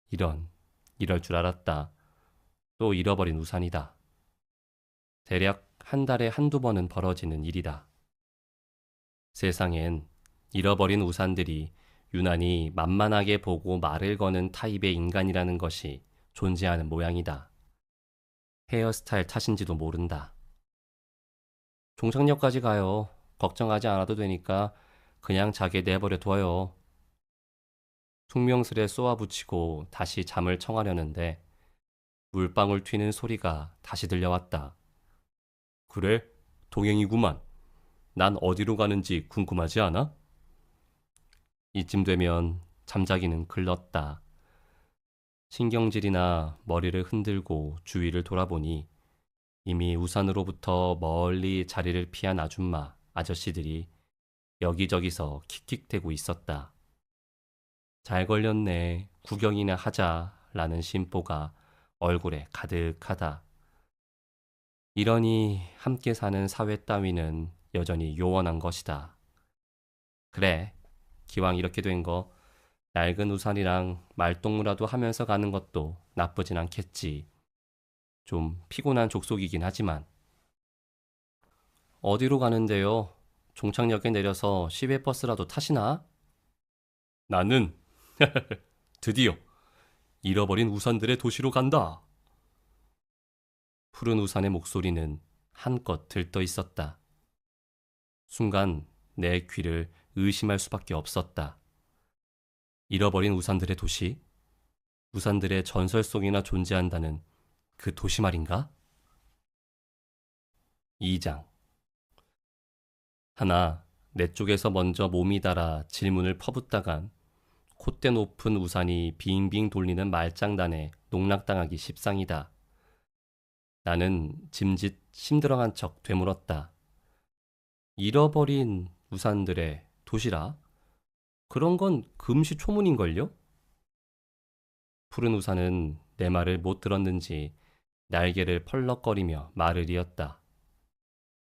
이럴 줄 알았다. 또 잃어버린 우산이다. 대략 한 달에 한두 번은 벌어지는 일이다. 세상엔 잃어버린 우산들이 유난히 만만하게 보고 말을 거는 타입의 인간이라는 것이 존재하는 모양이다. 헤어스타일 탓인지도 모른다. 종착역까지 가요. 걱정하지 않아도 되니까 그냥 자게 내버려 둬요. 숙명스레 쏘아붙이고 다시 잠을 청하려는데 물방울 튀는 소리가 다시 들려왔다. 그래? 동행이구만. 난 어디로 가는지 궁금하지 않아? 이쯤 되면 잠자기는 글렀다. 신경질이나 머리를 흔들고 주위를 돌아보니 이미 우산으로부터 멀리 자리를 피한 아줌마, 아저씨들이 여기저기서 킥킥대고 있었다. 잘 걸렸네. 구경이나 하자라는 심보가 얼굴에 가득하다. 이러니 함께 사는 사회 따위는 여전히 요원한 것이다. 그래, 기왕 이렇게 된 거 낡은 우산이랑 말동무라도 하면서 가는 것도 나쁘진 않겠지. 좀 피곤한 족속이긴 하지만. 어디로 가는데요? 종착역에 내려서 시외버스라도 타시나? 나는 드디어 잃어버린 우산들의 도시로 간다. 푸른 우산의 목소리는 한껏 들떠 있었다. 순간 내 귀를 의심할 수밖에 없었다. 잃어버린 우산들의 도시? 우산들의 전설 속이나 존재한다는 그 도시 말인가? 2장. 하나, 내 쪽에서 먼저 몸이 닳아 질문을 퍼붓다간 콧대 높은 우산이 빙빙 돌리는 말장난에 농락당하기 십상이다. 나는 짐짓 심들어간 척 되물었다. 잃어버린 우산들의 도시라? 그런 건 금시초문인걸요? 푸른 우산은 내 말을 못 들었는지 날개를 펄럭거리며 말을 이었다.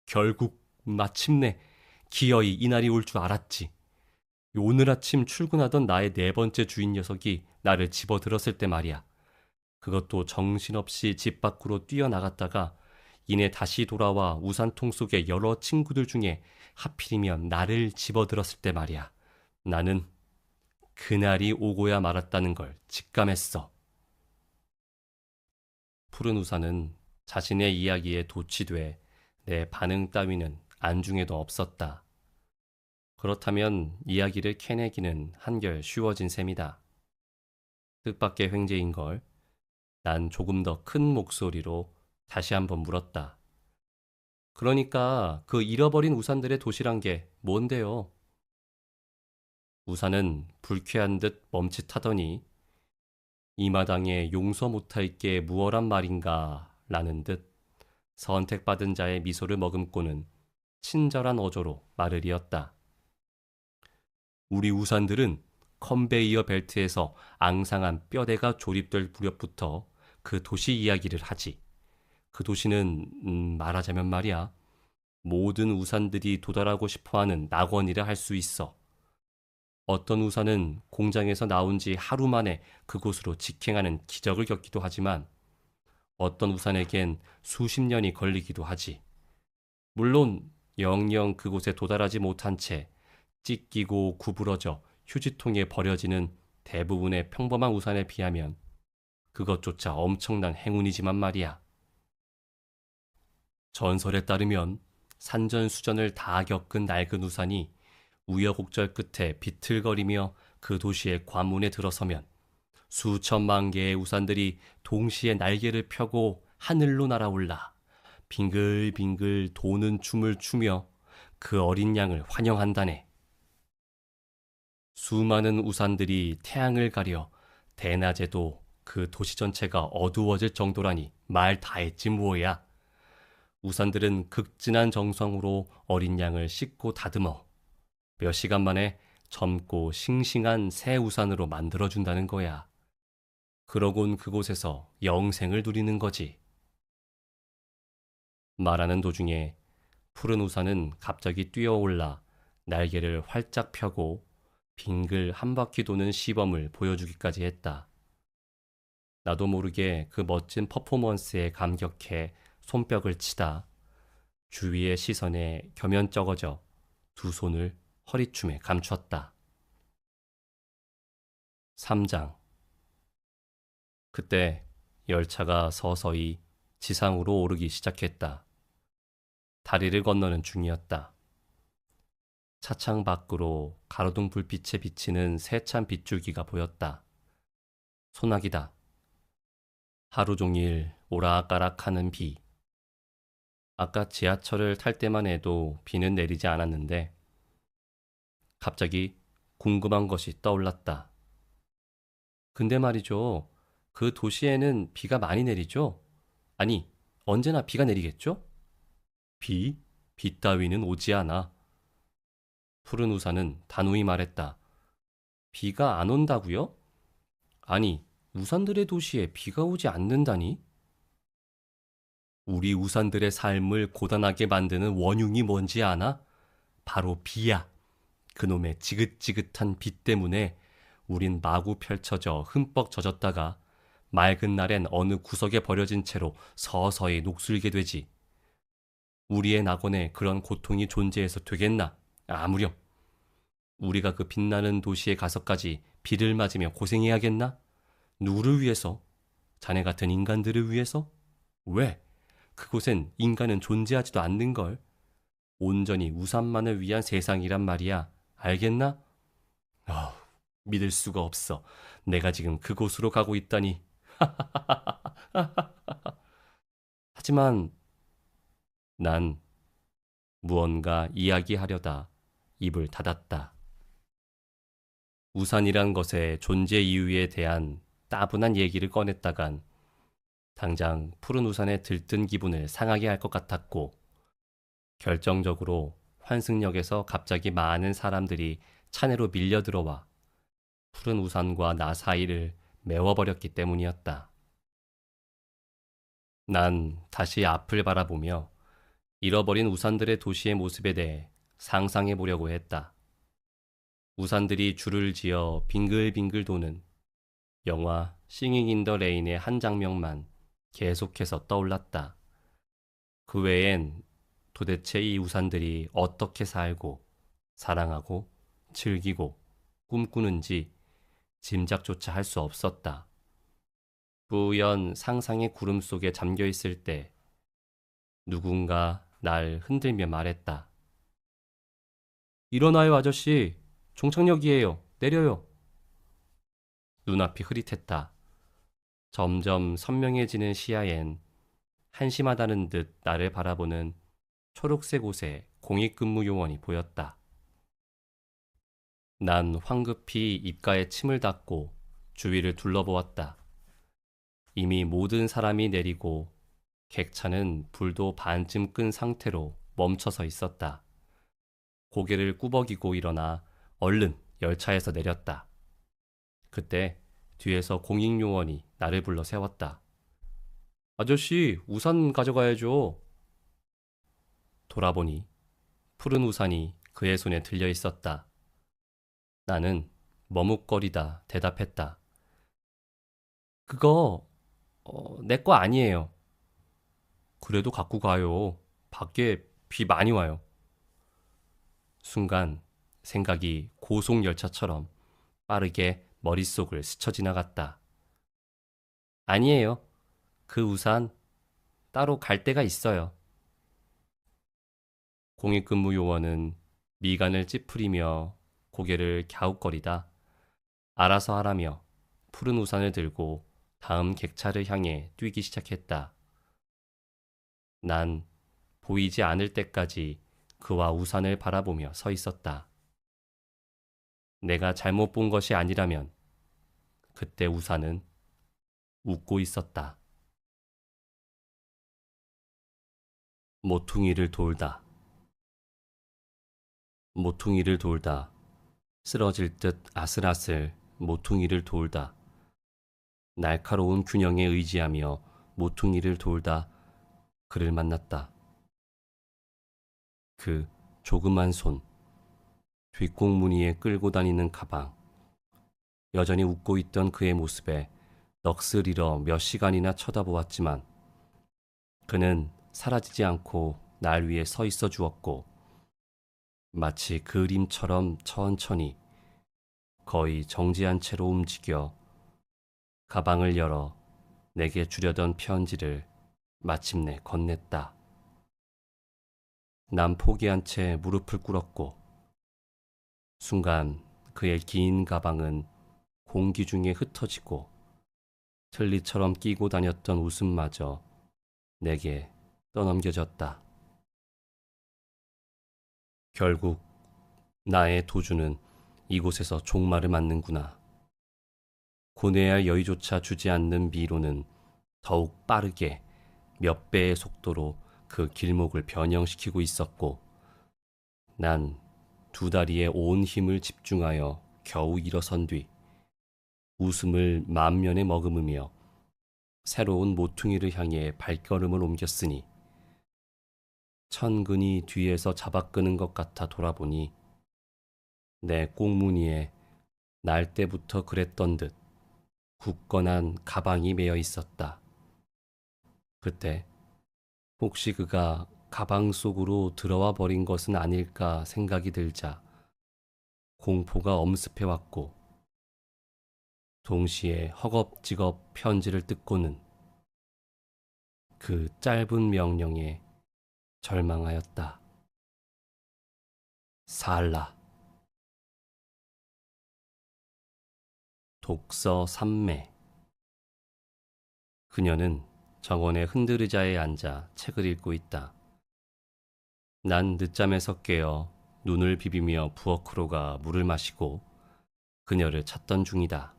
결국 마침내 기어이 이날이 올 줄 알았지. 오늘 아침 출근하던 나의 네 번째 주인 녀석이 나를 집어들었을 때 말이야. 그것도 정신없이 집 밖으로 뛰어나갔다가 이내 다시 돌아와 우산통 속의 여러 친구들 중에 하필이면 나를 집어들었을 때 말이야. 나는 그날이 오고야 말았다는 걸 직감했어. 푸른 우산은 자신의 이야기에 도취돼 내 반응 따위는 안중에도 없었다. 그렇다면 이야기를 캐내기는 한결 쉬워진 셈이다. 뜻밖의 횡재인걸. 난 조금 더 큰 목소리로 다시 한번 물었다. 그러니까 그 잃어버린 우산들의 도시란 게 뭔데요? 우산은 불쾌한 듯 멈칫하더니 이 마당에 용서 못할 게 무얼한 말인가 라는 듯 선택받은 자의 미소를 머금고는 친절한 어조로 말을 이었다. 우리 우산들은 컨베이어 벨트에서 앙상한 뼈대가 조립될 무렵부터 그 도시 이야기를 하지. 그 도시는 말하자면 말이야. 모든 우산들이 도달하고 싶어하는 낙원이라 할 수 있어. 어떤 우산은 공장에서 나온 지 하루 만에 그곳으로 직행하는 기적을 겪기도 하지만 어떤 우산에겐 수십 년이 걸리기도 하지. 물론 영영 그곳에 도달하지 못한 채 찢기고 구부러져 휴지통에 버려지는 대부분의 평범한 우산에 비하면 그것조차 엄청난 행운이지만 말이야. 전설에 따르면 산전수전을 다 겪은 낡은 우산이 우여곡절 끝에 비틀거리며 그 도시의 관문에 들어서면 수천만 개의 우산들이 동시에 날개를 펴고 하늘로 날아올라 빙글빙글 도는 춤을 추며 그 어린 양을 환영한다네. 수많은 우산들이 태양을 가려 대낮에도 그 도시 전체가 어두워질 정도라니 말 다했지 뭐야. 우산들은 극진한 정성으로 어린 양을 씻고 다듬어 몇 시간 만에 젊고 싱싱한 새 우산으로 만들어준다는 거야. 그러곤 그곳에서 영생을 누리는 거지. 말하는 도중에 푸른 우산은 갑자기 뛰어올라 날개를 활짝 펴고 빙글 한 바퀴 도는 시범을 보여주기까지 했다. 나도 모르게 그 멋진 퍼포먼스에 감격해 손뼉을 치다 주위의 시선에 겸연쩍어져 두 손을 허리춤에 감췄다. 3장. 그때 열차가 서서히 지상으로 오르기 시작했다. 다리를 건너는 중이었다. 차창 밖으로 가로등 불빛에 비치는 세찬 빗줄기가 보였다. 소나기다. 하루 종일 오락가락하는 비. 아까 지하철을 탈 때만 해도 비는 내리지 않았는데 갑자기 궁금한 것이 떠올랐다. 근데 말이죠. 그 도시에는 비가 많이 내리죠? 아니, 언제나 비가 내리겠죠? 비? 비 따위는 오지 않아. 푸른 우산은 단호히 말했다. 비가 안 온다고요? 아니, 우산들의 도시에 비가 오지 않는다니? 우리 우산들의 삶을 고단하게 만드는 원흉이 뭔지 아나? 바로 비야. 그놈의 지긋지긋한 비 때문에 우린 마구 펼쳐져 흠뻑 젖었다가 맑은 날엔 어느 구석에 버려진 채로 서서히 녹슬게 되지. 우리의 낙원에 그런 고통이 존재해서 되겠나? 아무렴. 우리가 그 빛나는 도시에 가서까지 비를 맞으며 고생해야겠나? 누구를 위해서? 자네 같은 인간들을 위해서? 왜? 그곳엔 인간은 존재하지도 않는걸. 온전히 우산만을 위한 세상이란 말이야. 알겠나? 아, 믿을 수가 없어. 내가 지금 그곳으로 가고 있다니. 하지만 난 무언가 이야기하려다 입을 닫았다. 우산이란 것의 존재 이유에 대한 따분한 얘기를 꺼냈다간 당장 푸른 우산에 들뜬 기분을 상하게 할 것 같았고, 결정적으로 환승역에서 갑자기 많은 사람들이 차내로 밀려들어와 푸른 우산과 나 사이를 메워버렸기 때문이었다. 난 다시 앞을 바라보며 잃어버린 우산들의 도시의 모습에 대해 상상해 보려고 했다. 우산들이 줄을 지어 빙글빙글 도는 영화 싱잉 인 더 레인의 한 장면만 계속해서 떠올랐다. 그 외엔 도대체 이 우산들이 어떻게 살고 사랑하고 즐기고 꿈꾸는지 짐작조차 할 수 없었다. 뿌연 상상의 구름 속에 잠겨 있을 때 누군가 날 흔들며 말했다. 일어나요, 아저씨. 종착역이에요. 내려요. 눈앞이 흐릿했다. 점점 선명해지는 시야엔 한심하다는 듯 나를 바라보는 초록색 옷의 공익근무 요원이 보였다. 난 황급히 입가에 침을 닦고 주위를 둘러보았다. 이미 모든 사람이 내리고 객차는 불도 반쯤 끈 상태로 멈춰서 있었다. 고개를 꾸벅이고 일어나 얼른 열차에서 내렸다. 그때 뒤에서 공익요원이 나를 불러 세웠다. 아저씨, 우산 가져가야죠. 돌아보니 푸른 우산이 그의 손에 들려 있었다. 나는 머뭇거리다 대답했다. 그거 내 거 아니에요. 그래도 갖고 가요. 밖에 비 많이 와요. 순간 생각이 고속열차처럼 빠르게 머릿속을 스쳐 지나갔다. 아니에요. 그 우산 따로 갈 데가 있어요. 공익근무 요원은 미간을 찌푸리며 고개를 갸웃거리다 알아서 하라며 푸른 우산을 들고 다음 객차를 향해 뛰기 시작했다. 난 보이지 않을 때까지 그와 우산을 바라보며 서 있었다. 내가 잘못 본 것이 아니라면 그때 우산은 웃고 있었다. 모퉁이를 돌다. 모퉁이를 돌다. 쓰러질 듯 아슬아슬 모퉁이를 돌다. 날카로운 균형에 의지하며 모퉁이를 돌다 그를 만났다. 그 조그만 손, 뒷공무니에 끌고 다니는 가방, 여전히 웃고 있던 그의 모습에 넋을 잃어 몇 시간이나 쳐다보았지만 그는 사라지지 않고 날 위해 서 있어 주었고 마치 그림처럼 천천히 거의 정지한 채로 움직여 가방을 열어 내게 주려던 편지를 마침내 건넸다. 난 포기한 채 무릎을 꿇었고 순간 그의 긴 가방은 공기 중에 흩어지고 틀니처럼 끼고 다녔던 웃음마저 내게 떠넘겨졌다. 결국 나의 도주는 이곳에서 종말을 맞는구나. 고뇌할 여유조차 주지 않는 미로는 더욱 빠르게 몇 배의 속도로 그 길목을 변형시키고 있었고 난 두 다리에 온 힘을 집중하여 겨우 일어선 뒤 웃음을 만면에 머금으며 새로운 모퉁이를 향해 발걸음을 옮겼으니 천근이 뒤에서 잡아끄는 것 같아 돌아보니 내 꽁무니에 날 때부터 그랬던 듯 굳건한 가방이 매여 있었다. 그때 혹시 그가 가방 속으로 들어와 버린 것은 아닐까 생각이 들자 공포가 엄습해왔고 동시에 허겁지겁 편지를 뜯고는 그 짧은 명령에 절망하였다. 살라. 독서 3매. 그녀는 정원의 흔들의자에 앉아 책을 읽고 있다. 난 늦잠에서 깨어 눈을 비비며 부엌으로 물을 마시고 그녀를 찾던 중이다.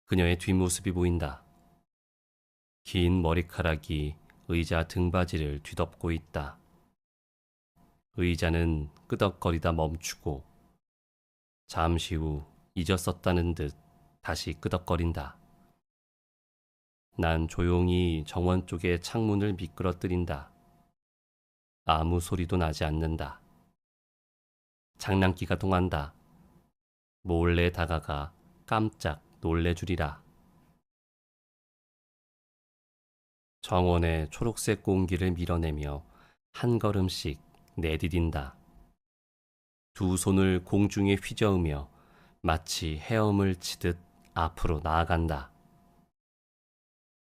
그녀의 뒷모습이 보인다. 긴 머리카락이 의자 등받이를 뒤덮고 있다. 의자는 끄덕거리다 멈추고 잠시 후 잊었었다는 듯 다시 끄덕거린다. 난 조용히 정원 쪽의 창문을 미끄러뜨린다. 아무 소리도 나지 않는다. 장난기가 통한다. 몰래 다가가 깜짝 놀래주리라. 정원의 초록색 공기를 밀어내며 한 걸음씩 내디딘다. 두 손을 공중에 휘저으며 마치 헤엄을 치듯 앞으로 나아간다.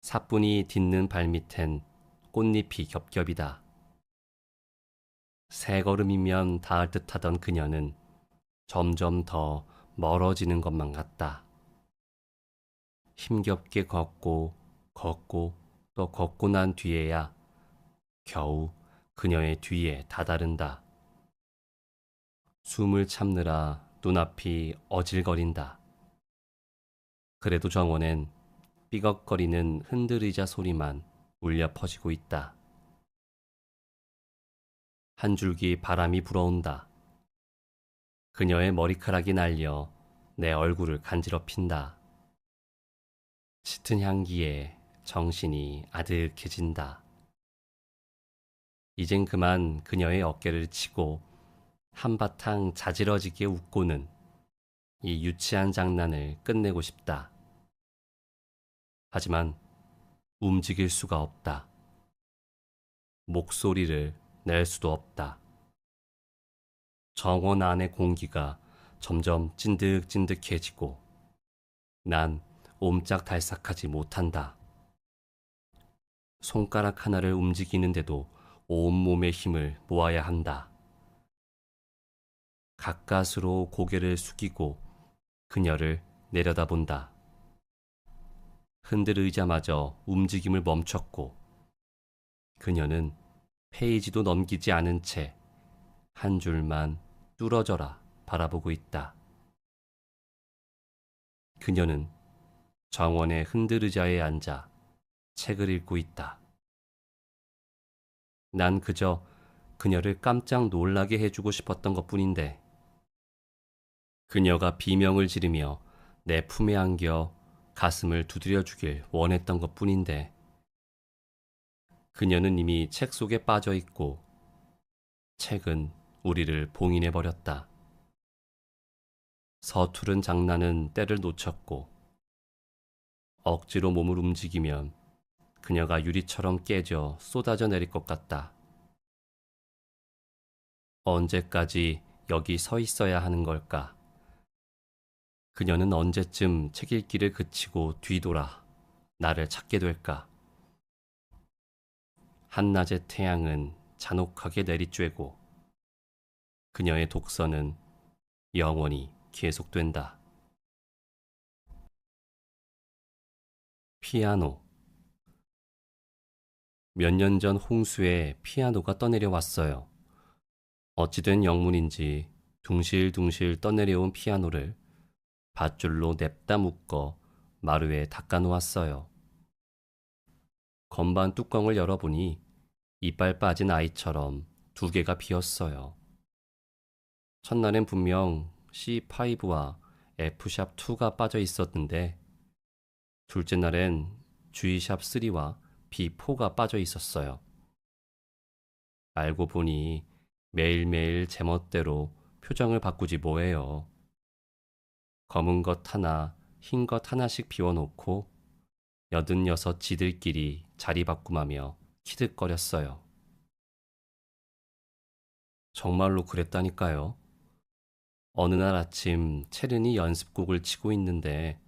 사뿐히 딛는 발밑엔 꽃잎이 겹겹이다. 세 걸음이면 닿을 듯하던 그녀는 점점 더 멀어지는 것만 같다. 힘겹게 걷고 또 걷고 난 뒤에야 겨우 그녀의 뒤에 다다른다. 숨을 참느라 눈앞이 어질거린다. 그래도 정원엔 삐걱거리는 흔들의자 소리만 울려 퍼지고 있다. 한 줄기 바람이 불어온다. 그녀의 머리카락이 날려 내 얼굴을 간지럽힌다. 짙은 향기에 정신이 아득해진다. 이젠 그만 그녀의 어깨를 치고 한바탕 자지러지게 웃고는 이 유치한 장난을 끝내고 싶다. 하지만 움직일 수가 없다. 목소리를 낼 수도 없다. 정원 안의 공기가 점점 찐득찐득해지고 난 옴짝달싹하지 못한다. 손가락 하나를 움직이는데도 온몸의 힘을 모아야 한다. 가까스로 고개를 숙이고 그녀를 내려다본다. 흔들 의자마저 움직임을 멈췄고 그녀는 페이지도 넘기지 않은 채 한 줄만 뚫어져라 바라보고 있다. 그녀는 정원의 흔들 의자에 앉아 책을 읽고 있다. 난 그저 그녀를 깜짝 놀라게 해주고 싶었던 것뿐인데 그녀가 비명을 지르며 내 품에 안겨 가슴을 두드려 주길 원했던 것뿐인데 그녀는 이미 책 속에 빠져 있고 책은 우리를 봉인해 버렸다. 서투른 장난은 때를 놓쳤고 억지로 몸을 움직이면 그녀가 유리처럼 깨져 쏟아져 내릴 것 같다. 언제까지 여기 서 있어야 하는 걸까? 그녀는 언제쯤 책 읽기를 그치고 뒤돌아 나를 찾게 될까? 한낮의 태양은 잔혹하게 내리쬐고 그녀의 독서는 영원히 계속된다. 피아노. 몇 년 전 홍수에 피아노가 떠내려 왔어요. 어찌된 영문인지 둥실둥실 떠내려온 피아노를 밧줄로 냅다 묶어 마루에 닦아 놓았어요. 건반 뚜껑을 열어보니 이빨 빠진 아이처럼 두 개가 비었어요. 첫날엔 분명 C5와 F샵2가 빠져 있었는데 둘째 날엔 G샵3와 B4가 빠져 있었어요. 알고 보니 매일매일 제멋대로 표정을 바꾸지 뭐예요. 검은 것 하나, 흰 것 하나씩 비워놓고 86 지들끼리 자리바꿈하며 키득거렸어요. 정말로 그랬다니까요. 어느 날 아침 체르니 연습곡을 치고 있는데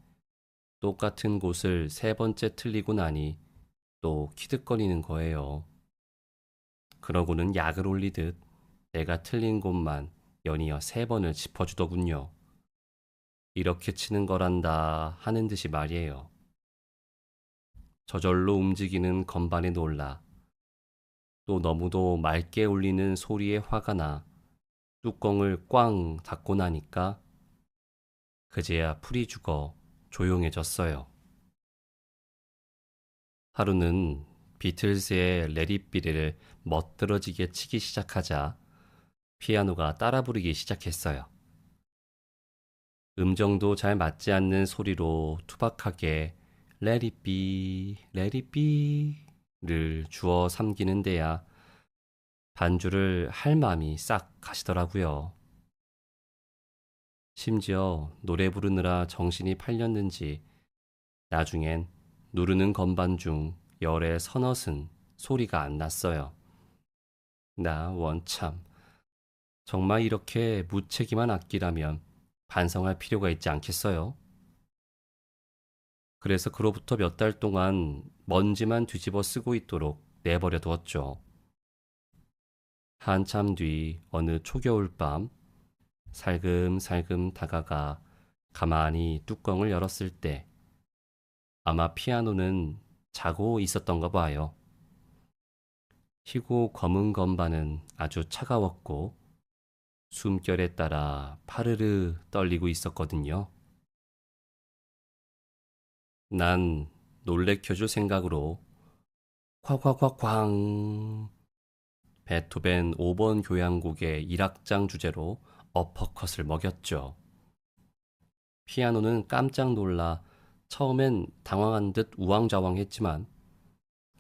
똑같은 곳을 세 번째 틀리고 나니 또 키득거리는 거예요. 그러고는 약을 올리듯 내가 틀린 곳만 연이어 3번을 짚어주더군요. 이렇게 치는 거란다 하는 듯이 말이에요. 저절로 움직이는 건반에 놀라 또 너무도 맑게 울리는 소리에 화가 나 뚜껑을 꽝 닫고 나니까 그제야 풀이 죽어 조용해졌어요. 하루는 비틀즈의 레디비를 멋들어지게 치기 시작하자 피아노가 따라 부르기 시작했어요. 음정도 잘 맞지 않는 소리로 투박하게 레디비, 레디비를 주어 삼기는 데야 반주를 할 마음이 싹 가시더라고요. 심지어 노래 부르느라 정신이 팔렸는지 나중엔 누르는 건반 중 열의 서넛은 소리가 안 났어요. 나 원참 정말 이렇게 무책임한 악기라면 반성할 필요가 있지 않겠어요? 그래서 그로부터 몇 달 동안 먼지만 뒤집어 쓰고 있도록 내버려 두었죠. 한참 뒤 어느 초겨울 밤 살금살금 다가가 가만히 뚜껑을 열었을 때 아마 피아노는 자고 있었던가 봐요. 희고 검은 건반은 아주 차가웠고 숨결에 따라 파르르 떨리고 있었거든요. 난 놀래켜줄 생각으로 콱콱콱쾅 베토벤 5번 교향곡의 1악장 주제로 어퍼컷을 먹였죠. 피아노는 깜짝 놀라 처음엔 당황한 듯 우왕좌왕했지만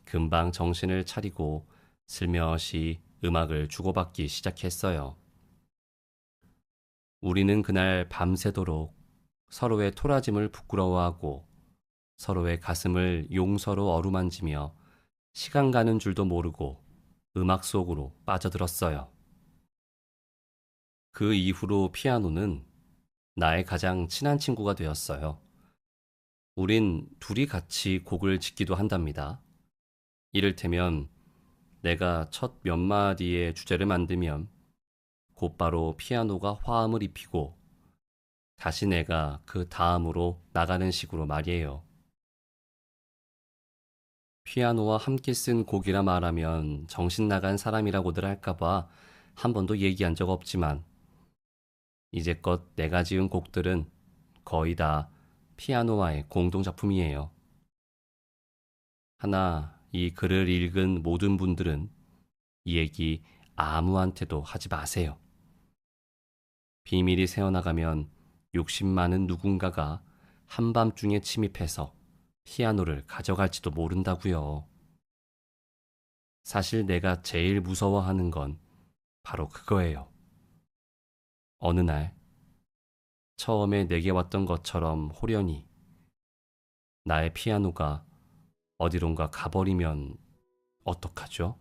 금방 정신을 차리고 슬며시 음악을 주고받기 시작했어요. 우리는 그날 밤새도록 서로의 토라짐을 부끄러워하고 서로의 가슴을 용서로 어루만지며 시간 가는 줄도 모르고 음악 속으로 빠져들었어요. 그 이후로 피아노는 나의 가장 친한 친구가 되었어요. 우린 둘이 같이 곡을 짓기도 한답니다. 이를테면 내가 첫 몇 마디의 주제를 만들면 곧바로 피아노가 화음을 입히고 다시 내가 그 다음으로 나가는 식으로 말이에요. 피아노와 함께 쓴 곡이라 말하면 정신 나간 사람이라고들 할까봐 한 번도 얘기한 적 없지만 이제껏 내가 지은 곡들은 거의 다 피아노와의 공동작품이에요. 하나 이 글을 읽은 모든 분들은 이 얘기 아무한테도 하지 마세요. 비밀이 새어나가면 욕심 많은 누군가가 한밤중에 침입해서 피아노를 가져갈지도 모른다고요. 사실 내가 제일 무서워하는 건 바로 그거예요. 어느 날 처음에 내게 왔던 것처럼 호련히 나의 피아노가 어디론가 가버리면 어떡하죠?